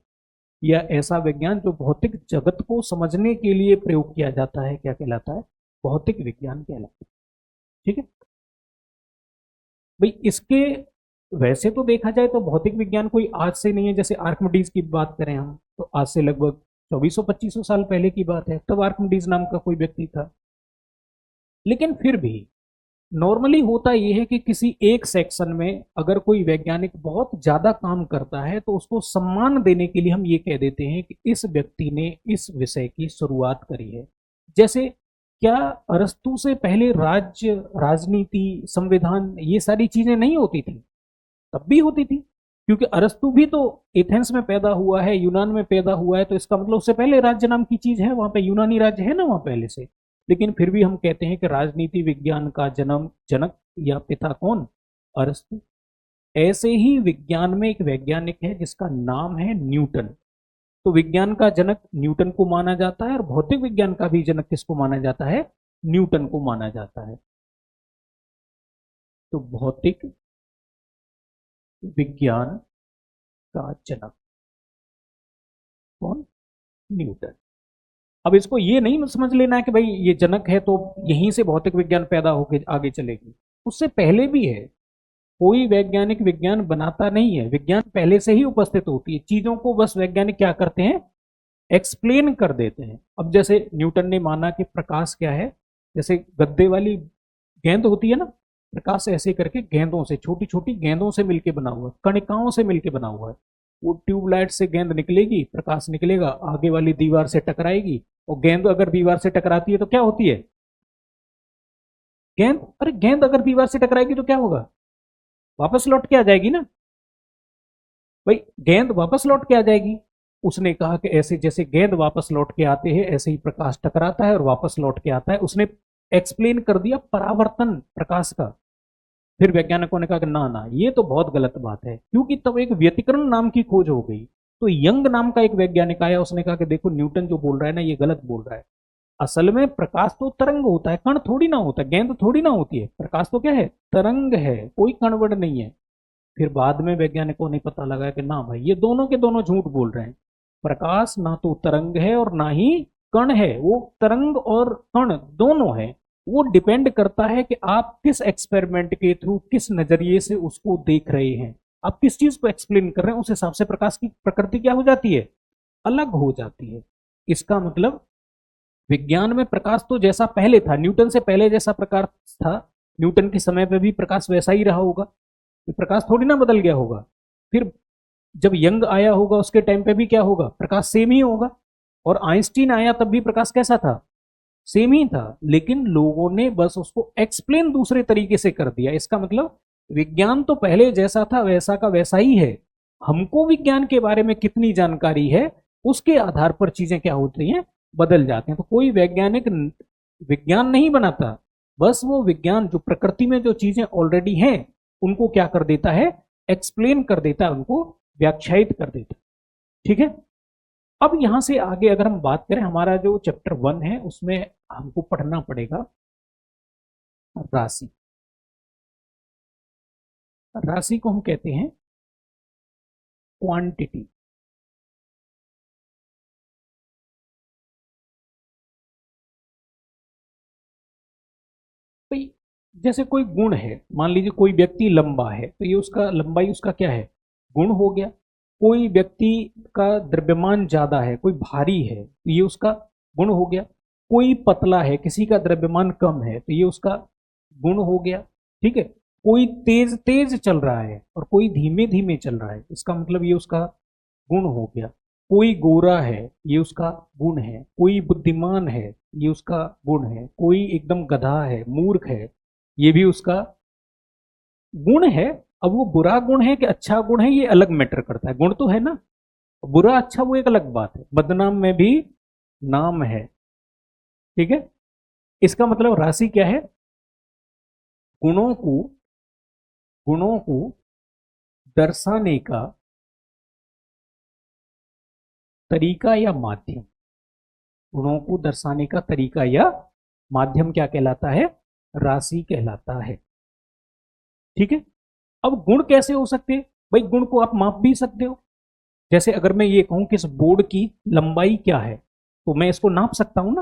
या ऐसा विज्ञान जो भौतिक जगत को समझने के लिए प्रयोग किया जाता है, क्या कहलाता है? भौतिक विज्ञान कहलाता है। ठीक है भाई, इसके वैसे तो देखा जाए तो भौतिक विज्ञान कोई आज से नहीं है। जैसे आर्किमिडीज की बात करें हम, तो आज से लगभग 2400-2500 साल पहले की बात है, तब आर्किमिडीज नाम का कोई व्यक्ति था। लेकिन फिर भी नॉर्मली होता यह है कि किसी एक सेक्शन में अगर कोई वैज्ञानिक बहुत ज्यादा काम करता है तो उसको सम्मान देने के लिए हम ये कह देते हैं कि इस व्यक्ति ने इस विषय की शुरुआत करी है। जैसे क्या अरस्तु से पहले राज्य, राजनीति, संविधान, ये सारी चीजें नहीं होती थी? तब भी होती थी, क्योंकि अरस्तु भी तो एथेंस में पैदा हुआ है, यूनान में पैदा हुआ है, तो इसका मतलब उससे पहले राज्य नाम की चीज है, वहां पे यूनानी राज्य है ना वहां पहले से। लेकिन फिर भी हम कहते हैं कि राजनीति विज्ञान का जनक या पिता कौन? अरस्तु। ऐसे ही विज्ञान में एक वैज्ञानिक है जिसका नाम है न्यूटन। तो विज्ञान का जनक न्यूटन को माना जाता है, और भौतिक विज्ञान का भी जनक किसको माना जाता है? न्यूटन को माना जाता है। तो भौतिक विज्ञान का जनक कौन? न्यूटन। अब इसको ये नहीं समझ लेना है कि भाई ये जनक है तो यहीं से भौतिक विज्ञान पैदा होकर आगे चलेगी, उससे पहले भी है। कोई वैज्ञानिक विज्ञान बनाता नहीं है, विज्ञान पहले से ही उपस्थित होती है, चीजों को बस वैज्ञानिक क्या करते हैं? एक्सप्लेन कर देते हैं। अब जैसे न्यूटन ने माना कि प्रकाश क्या है, जैसे गद्दे वाली गेंद होती है ना, प्रकाश ऐसे करके गेंदों से, छोटी छोटी गेंदों से मिलके बना हुआ है, कणिकाओं से मिलके बना हुआ है। वो ट्यूबलाइट से गेंद निकलेगी, प्रकाश निकलेगा, आगे वाली दीवार से टकराएगी, और गेंद अगर दीवार से टकराती है तो क्या होती है? गेंद, अरे गेंद अगर दीवार से टकराएगी तो क्या होगा? वापस लौट के आ जाएगी ना भाई, गेंद वापस लौट के आ जाएगी। उसने कहा कि ऐसे जैसे गेंद वापस लौट के आते हैं, ऐसे ही प्रकाश टकराता है और वापस लौट के आता है। उसने एक्सप्लेन कर दिया परावर्तन प्रकाश का। फिर वैज्ञानिकों ने कहा कि ना ना, ये तो बहुत गलत बात है, क्योंकि तब एक व्यतिकरण नाम की खोज हो गई। तो यंग नाम का एक वैज्ञानिक आया, उसने कहा कि देखो न्यूटन जो बोल रहा है ना, ये गलत बोल रहा है। असल में प्रकाश तो तरंग होता है, कण थोड़ी ना होता है, गेंद थोड़ी ना होती है। प्रकाश तो क्या है? तरंग है, कोई कण वण नहीं है। फिर बाद में वैज्ञानिकों ने पता लगा कि ना भाई, ये दोनों के दोनों झूठ बोल रहे हैं। प्रकाश ना तो तरंग है और ना ही कण है, वो तरंग और कण दोनों है। वो डिपेंड करता है कि आप किस एक्सपेरिमेंट के थ्रू, किस नजरिए से उसको देख रहे हैं, आप किस चीज को एक्सप्लेन कर रहे हैं, उस हिसाब से प्रकाश की प्रकृति क्या हो जाती है, अलग हो जाती है। इसका मतलब विज्ञान में प्रकाश तो जैसा पहले था, न्यूटन से पहले जैसा प्रकाश था, न्यूटन के समय पे भी प्रकाश वैसा ही रहा होगा, प्रकाश थोड़ी ना बदल गया होगा। फिर जब यंग आया होगा उसके टाइम पे भी क्या होगा, प्रकाश सेम ही होगा। और आइंस्टीन आया तब भी प्रकाश कैसा था, सेम ही था, लेकिन लोगों ने बस उसको एक्सप्लेन दूसरे तरीके से कर दिया। इसका मतलब विज्ञान तो पहले जैसा था वैसा का वैसा ही है, हमको विज्ञान के बारे में कितनी जानकारी है उसके आधार पर चीजें क्या होती हैं, बदल जाते हैं। तो कोई वैज्ञानिक विज्ञान नहीं बनाता, बस वो विज्ञान जो प्रकृति में जो चीजें ऑलरेडी हैं उनको क्या कर देता है, एक्सप्लेन कर देता है, उनको व्याख्यायित कर देता है। ठीक है। अब यहां से आगे अगर हम बात करें, हमारा जो चैप्टर 1 है उसमें हमको पढ़ना पड़ेगा राशि। राशि को हम कहते हैं क्वांटिटी। भाई जैसे कोई गुण है, मान लीजिए कोई व्यक्ति लंबा है तो ये उसका लंबाई उसका क्या है, गुण हो गया। कोई व्यक्ति का द्रव्यमान ज्यादा है, कोई भारी है तो ये उसका गुण हो गया। कोई पतला है, किसी का द्रव्यमान कम है तो ये उसका गुण हो गया। ठीक है। कोई तेज तेज चल रहा है और कोई धीमे धीमे चल रहा है, इसका मतलब ये उसका गुण हो गया। कोई गोरा है, ये उसका गुण है। कोई बुद्धिमान है, ये उसका गुण है। कोई एकदम गधा है, मूर्ख है, ये भी उसका गुण है। अब वो बुरा गुण है कि अच्छा गुण है ये अलग मैटर करता है, गुण तो है ना, बुरा अच्छा वो एक अलग बात है, बदनाम में भी नाम है। ठीक है। इसका मतलब राशि क्या है, गुणों को गुणों को दर्शाने का तरीका या माध्यम। गुणों को दर्शाने का तरीका या माध्यम क्या कहलाता है, राशि कहलाता है। ठीक है। अब गुण कैसे हो सकते हैं, भाई गुण को आप माप भी सकते हो। जैसे अगर मैं ये कहूं कि इस बोर्ड की लंबाई क्या है, तो मैं इसको नाप सकता हूं ना,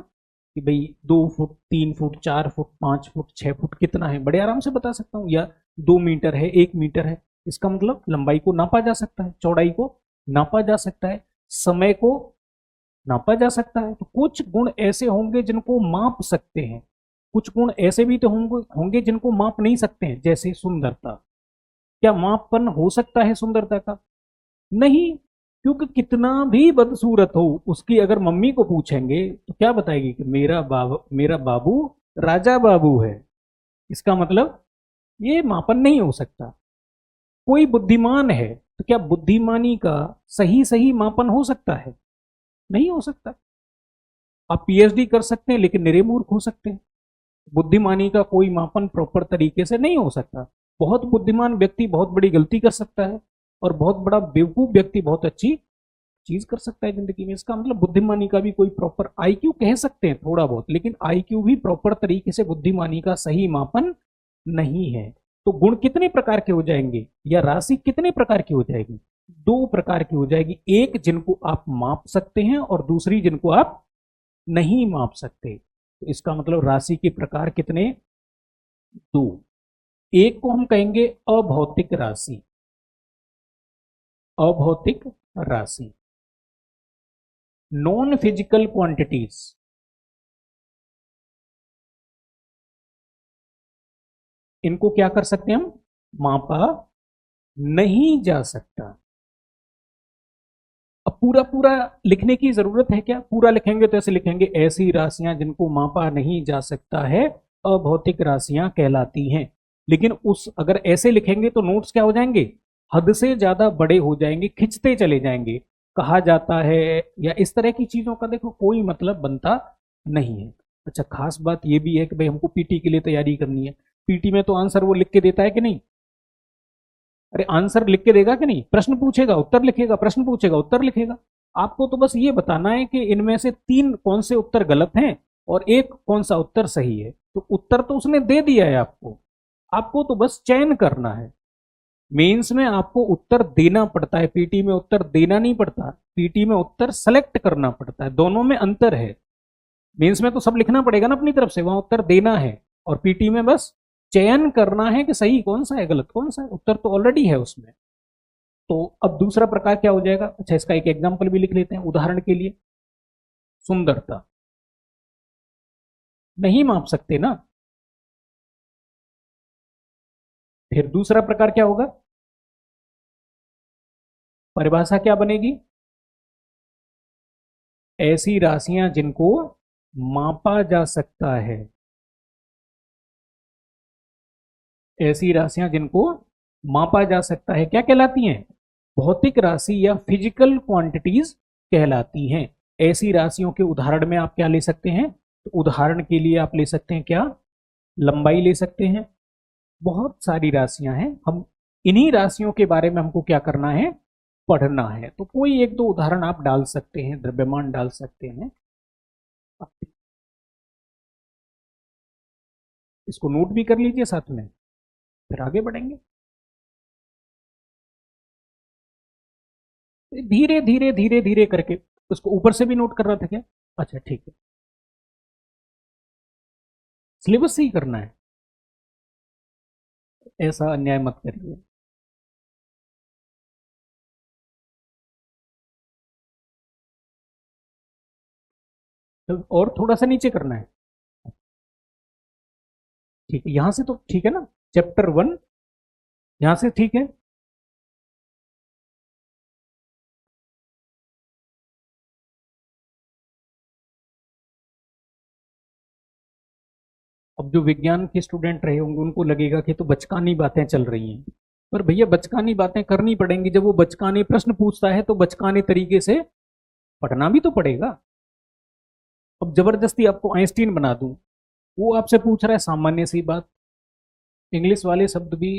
कि भाई 2 foot, 3 foot, 4 foot, 5 foot, 6 foot कितना है, बड़े आराम से बता सकता हूं। या 2 मीटर है, 1 मीटर है, इसका मतलब लंबाई को नापा जा सकता है, चौड़ाई को नापा जा सकता है, समय को नापा जा सकता है। तो कुछ गुण ऐसे होंगे जिनको माप सकते हैं, कुछ गुण ऐसे भी तो होंगे जिनको माप नहीं सकते हैं। जैसे सुंदरता, क्या मापन हो सकता है सुंदरता का, नहीं, क्योंकि कितना भी बदसूरत हो उसकी अगर मम्मी को पूछेंगे तो क्या बताएगी कि मेरा बाबू राजा बाबू है। इसका मतलब ये मापन नहीं हो सकता। कोई बुद्धिमान है तो क्या बुद्धिमानी का सही सही मापन हो सकता है, नहीं हो सकता। आप पीएचडी कर सकते हैं लेकिन निरे मूर्ख हो सकते हैं, बुद्धिमानी का कोई मापन प्रॉपर तरीके से नहीं हो सकता। बहुत बुद्धिमान व्यक्ति बहुत बड़ी गलती कर सकता है और बहुत बड़ा बेवकूफ व्यक्ति बहुत अच्छी चीज कर सकता है जिंदगी में। इसका मतलब बुद्धिमानी का भी कोई प्रॉपर, आईक्यू कह सकते हैं थोड़ा बहुत, लेकिन आईक्यू भी प्रॉपर तरीके से बुद्धिमानी का सही मापन नहीं है। तो गुण कितने प्रकार के हो जाएंगे या राशि कितने प्रकार की हो जाएगी, 2 प्रकार की हो जाएगी। एक जिनको आप माप सकते हैं और दूसरी जिनको आप नहीं माप सकते। तो इसका मतलब राशि के प्रकार कितने, 2। एक को हम कहेंगे अभौतिक राशि, अभौतिक राशि, नॉन फिजिकल क्वांटिटीज। इनको क्या कर सकते हैं हम, मापा नहीं जा सकता। अब पूरा पूरा लिखने की जरूरत है क्या, पूरा लिखेंगे तो ऐसे लिखेंगे, ऐसी राशियां जिनको मापा नहीं जा सकता है अभौतिक राशियां कहलाती हैं। लेकिन उस अगर ऐसे लिखेंगे तो नोट्स क्या हो जाएंगे, हद से ज्यादा बड़े हो जाएंगे, खिंचते चले जाएंगे, कहा जाता है या इस तरह की चीजों का देखो कोई मतलब बनता नहीं है। अच्छा, खास बात यह भी है कि भाई हमको पीटी के लिए तैयारी करनी है, पीटी में तो आंसर वो लिख के देता है कि नहीं, अरे आंसर लिख के देगा कि नहीं, प्रश्न पूछेगा उत्तर लिखेगा, प्रश्न पूछेगा उत्तर लिखेगा। आपको तो बस ये बताना है कि इनमें से 3 कौन से उत्तर गलत हैं और एक कौन सा उत्तर सही है। तो उत्तर तो उसने दे दिया है आपको, आपको तो बस चयन करना है। मेंस में आपको उत्तर देना पड़ता है, पीटी में उत्तर देना नहीं पड़ता, पीटी में उत्तर सेलेक्ट करना पड़ता है, दोनों में अंतर है। मेंस में तो सब लिखना पड़ेगा ना अपनी तरफ से, वहां उत्तर देना है, और पीटी में बस चयन करना है कि सही कौन सा है गलत कौन सा है, उत्तर तो ऑलरेडी है उसमें। तो अब दूसरा प्रकार क्या हो जाएगा, अच्छा इसका एक एग्जाम्पल भी लिख लेते हैं उदाहरण के लिए। सुंदरता नहीं माप सकते ना, फिर दूसरा प्रकार क्या होगा, परिभाषा क्या बनेगी, ऐसी राशियां जिनको मापा जा सकता है, ऐसी राशियां जिनको मापा जा सकता है क्या कहलाती हैं, भौतिक राशि या फिजिकल क्वांटिटीज कहलाती हैं। ऐसी राशियों के उदाहरण में आप क्या ले सकते हैं, तो उदाहरण के लिए आप ले सकते हैं क्या, लंबाई ले सकते हैं, बहुत सारी राशियां हैं, हम इन्हीं राशियों के बारे में हमको क्या करना है, पढ़ना है। तो कोई एक दो उदाहरण आप डाल सकते हैं, द्रव्यमान डाल सकते हैं, इसको नोट भी कर लीजिए साथ में, फिर आगे बढ़ेंगे। धीरे धीरे धीरे धीरे करके, उसको ऊपर से भी नोट कर रहा था क्या, अच्छा ठीक है, सिलेबस से ही करना है, ऐसा अन्याय मत करिए। तो और थोड़ा सा नीचे करना है, ठीक है, यहां से तो ठीक है ना, चैप्टर 1 यहां से ठीक है। अब जो विज्ञान के स्टूडेंट रहे होंगे उनको लगेगा कि तो बचकानी बातें चल रही हैं, पर भैया बचकानी बातें करनी पड़ेंगी, जब वो बचकाने प्रश्न पूछता है तो बचकाने तरीके से पढ़ना भी तो पड़ेगा। अब जबरदस्ती आपको आइंस्टीन बना दूं, वो आपसे पूछ रहा है सामान्य सी बात, इंग्लिश वाले शब्द भी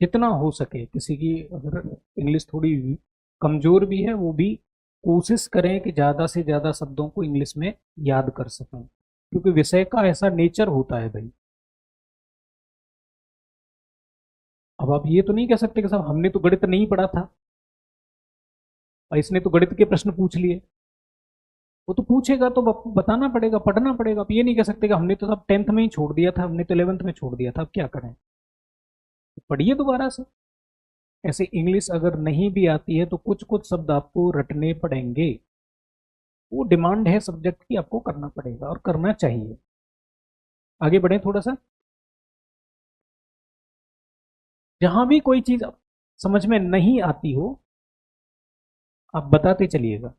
जितना हो सके, किसी की अगर इंग्लिश थोड़ी कमजोर भी है वो भी कोशिश करें कि ज़्यादा से ज़्यादा शब्दों को इंग्लिश में याद कर सकें, क्योंकि विषय का ऐसा नेचर होता है भाई। अब आप ये तो नहीं कह सकते कि साहब हमने तो गणित नहीं पढ़ा था और इसने तो गणित के प्रश्न पूछ लिए, वो तो पूछेगा तो आपको बताना पड़ेगा, पढ़ना पड़ेगा। आप ये नहीं कह सकते कि हमने तो सब 10th में ही छोड़ दिया था, हमने तो 11th में छोड़ दिया था, अब क्या करें, तो पढ़िए दोबारा से। ऐसे इंग्लिश अगर नहीं भी आती है तो कुछ कुछ शब्द आपको रटने पड़ेंगे, वो डिमांड है सब्जेक्ट की, आपको करना पड़ेगा और करना चाहिए। आगे बढ़े थोड़ा सा, जहां भी कोई चीज समझ में नहीं आती हो आप बताते चलिएगा,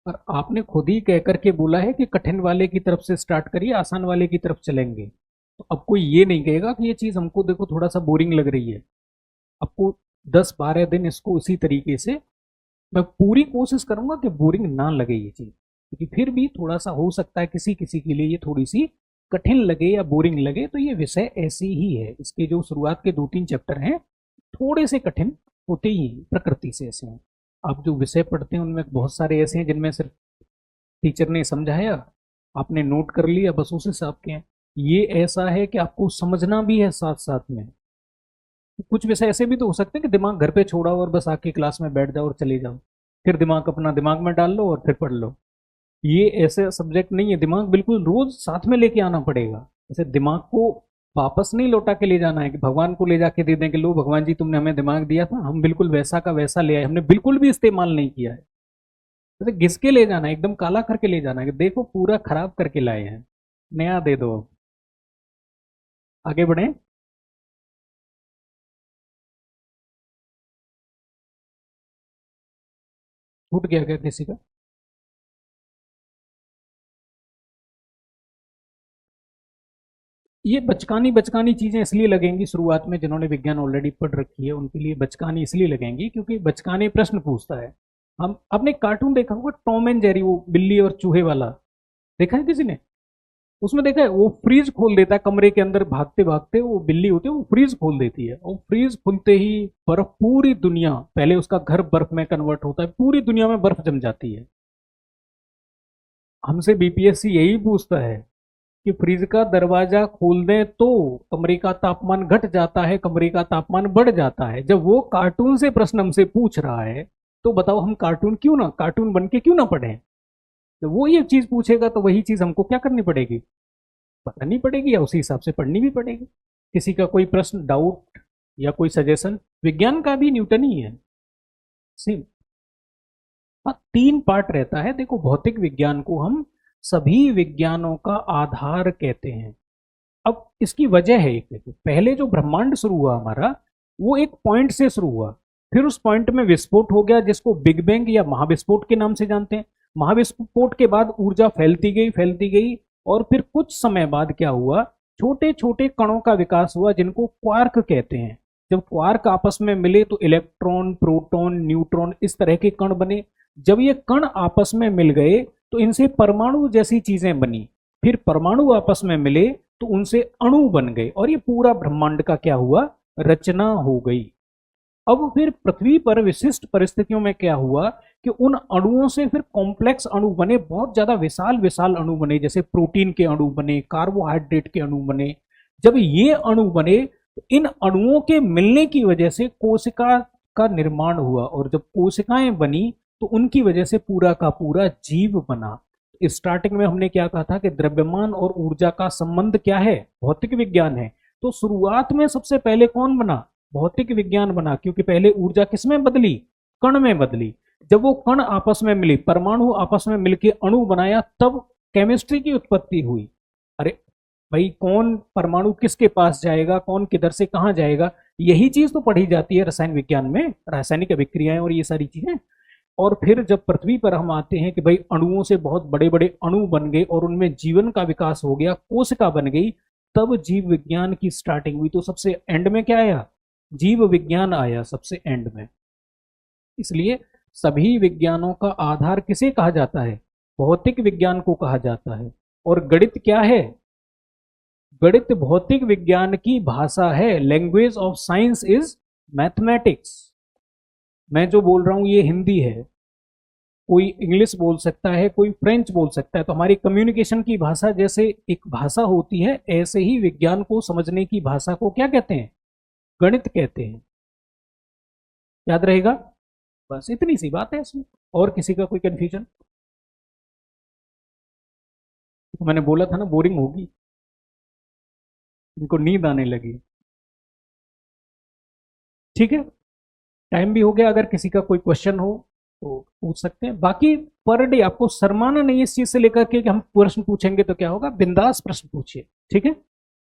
और आपने खुद ही कह करके बोला है कि कठिन वाले की तरफ से स्टार्ट करिए, आसान वाले की तरफ चलेंगे, तो अब कोई ये नहीं कहेगा कि ये चीज हमको देखो थोड़ा सा बोरिंग लग रही है। आपको 10-12 दिन इसको इसी तरीके से, मैं पूरी कोशिश करूंगा कि बोरिंग ना लगे ये चीज, क्योंकि फिर भी थोड़ा सा हो सकता है किसी किसी के लिए ये थोड़ी सी कठिन लगे या बोरिंग लगे, तो ये विषय ऐसे ही है, इसके जो शुरुआत के 2-3 चैप्टर हैं थोड़े से कठिन होते ही प्रकृति से ऐसे हैं। आप जो विषय पढ़ते हैं उनमें बहुत सारे ऐसे हैं जिनमें सिर्फ टीचर ने समझाया, आपने नोट कर लिया, बस उसी से आपके हैं। ये ऐसा है कि आपको समझना भी है साथ साथ में। कुछ विषय ऐसे भी तो हो सकते हैं कि दिमाग घर पे छोड़ा और बस आके क्लास में बैठ जाओ और चले जाओ, फिर दिमाग अपना दिमाग में डाल लो और फिर पढ़ लो। ये ऐसे सब्जेक्ट नहीं है, दिमाग बिल्कुल रोज साथ में लेके आना पड़ेगा। जैसे दिमाग को वापस नहीं लौटा के ले जाना है कि भगवान को ले जाके दे दें कि लो भगवान जी तुमने हमें दिमाग दिया था, हम बिल्कुल वैसा का वैसा ले आए, हमने बिल्कुल भी इस्तेमाल नहीं किया है। जैसे घिस के ले जाना है, एकदम काला करके ले जाना है कि देखो पूरा खराब करके लाए हैं, नया दे दो। आगे बढ़े, छूट गया क्या किसी का, ये बचकानी बचकानी चीजें इसलिए लगेंगी शुरुआत में, जिन्होंने विज्ञान ऑलरेडी पढ़ रखी है उनके लिए बचकानी इसलिए लगेंगी क्योंकि बचकाने प्रश्न पूछता है। हम आपने कार्टून देखा होगा टॉम एंड जेरी, वो बिल्ली और चूहे वाला, देखा है किसी ने, उसमें देखा है वो फ्रीज खोल देता है कमरे के अंदर, भागते भागते वो बिल्ली होती है वो फ्रीज खोल देती है, और फ्रीज खुलते ही बर्फ पूरी दुनिया, पहले उसका घर बर्फ में कन्वर्ट होता है, पूरी दुनिया में बर्फ जम जाती है। हमसे बीपीएससी यही पूछता है कि फ्रिज का दरवाजा खोल दें तो कमरे का तापमान घट जाता है, कमरे का तापमान बढ़ जाता है। जब वो कार्टून से प्रश्न हमसे पूछ रहा है तो बताओ हम कार्टून बन के क्यों ना पढ़े। जब वो ये चीज पूछेगा तो वही चीज हमको क्या करनी पड़ेगी, बतानी पड़ेगी या उसी हिसाब से पढ़नी भी पड़ेगी। किसी का कोई प्रश्न, डाउट या कोई सजेशन, विज्ञान का भी न्यूटन ही है सेम। हाँ, 3 पार्ट रहता है। देखो, भौतिक विज्ञान को हम सभी विज्ञानों का आधार कहते हैं। अब इसकी वजह है, एक देखो, पहले जो ब्रह्मांड शुरू हुआ हमारा, वो एक पॉइंट से शुरू हुआ, फिर उस पॉइंट में विस्फोट हो गया जिसको बिग बैंग या महाविस्फोट के नाम से जानते हैं। महाविस्फोट के बाद ऊर्जा फैलती गई और फिर कुछ समय बाद क्या हुआ, छोटे छोटे कणों का विकास हुआ जिनको क्वार्क कहते हैं। जब क्वार्क आपस में मिले तो इलेक्ट्रॉन, प्रोटॉन, न्यूट्रॉन, इस तरह के कण बने। जब ये कण आपस में मिल गए तो इनसे परमाणु जैसी चीजें बनी, फिर परमाणु आपस में मिले तो उनसे अणु बन गए और ये पूरा ब्रह्मांड का क्या हुआ, रचना हो गई। अब फिर पृथ्वी पर विशिष्ट परिस्थितियों में क्या हुआ कि उन अणुओं से फिर कॉम्प्लेक्स अणु बने, बहुत ज्यादा विशाल विशाल अणु बने, जैसे प्रोटीन के अणु बने, कार्बोहाइड्रेट के अणु बने। जब ये अणु बने तो इन अणुओं के मिलने की वजह से कोशिका का निर्माण हुआ, और जब कोशिकाएं बनी तो उनकी वजह से पूरा का पूरा जीव बना। स्टार्टिंग में हमने क्या कहा था कि द्रव्यमान और ऊर्जा का संबंध क्या है, भौतिक विज्ञान है। तो शुरुआत में सबसे पहले कौन बना, भौतिक विज्ञान बना, क्योंकि पहले ऊर्जा किसमें बदली, कण में बदली। जब वो कण आपस में मिली, परमाणु आपस में मिलकर अणु बनाया, तब केमिस्ट्री की उत्पत्ति हुई। अरे भाई, कौन परमाणु किसके पास जाएगा, कौन किधर से कहां जाएगा, यही चीज तो पढ़ी जाती है रसायन विज्ञान में, रासायनिक अभिक्रियाएं और ये सारी चीजें। और फिर जब पृथ्वी पर हम आते हैं कि भाई अणुओं से बहुत बड़े बड़े अणु बन गए और उनमें जीवन का विकास हो गया, कोशिका बन गई, तब जीव विज्ञान की स्टार्टिंग हुई। तो सबसे एंड में क्या आया, जीव विज्ञान आया सबसे एंड में। इसलिए सभी विज्ञानों का आधार किसे कहा जाता है, भौतिक विज्ञान को कहा जाता है। और गणित क्या है, गणित भौतिक विज्ञान की भाषा है। Language of science is mathematics. मैं जो बोल रहा हूं ये हिंदी है, कोई इंग्लिश बोल सकता है, कोई फ्रेंच बोल सकता है। तो हमारी कम्युनिकेशन की भाषा जैसे एक भाषा होती है, ऐसे ही विज्ञान को समझने की भाषा को क्या कहते हैं, गणित कहते हैं। याद रहेगा, बस इतनी सी बात है इसमें। और किसी का कोई कंफ्यूजन? तो मैंने बोला था ना बोरिंग होगी, इनको नींद आने लगी। ठीक है, टाइम भी हो गया। अगर किसी का कोई क्वेश्चन हो तो पूछ सकते हैं। बाकी पर डे आपको शर्माना नहीं इस चीज से लेकर के कि हम प्रश्न पूछेंगे तो क्या होगा, बिंदास प्रश्न पूछिए, ठीक है।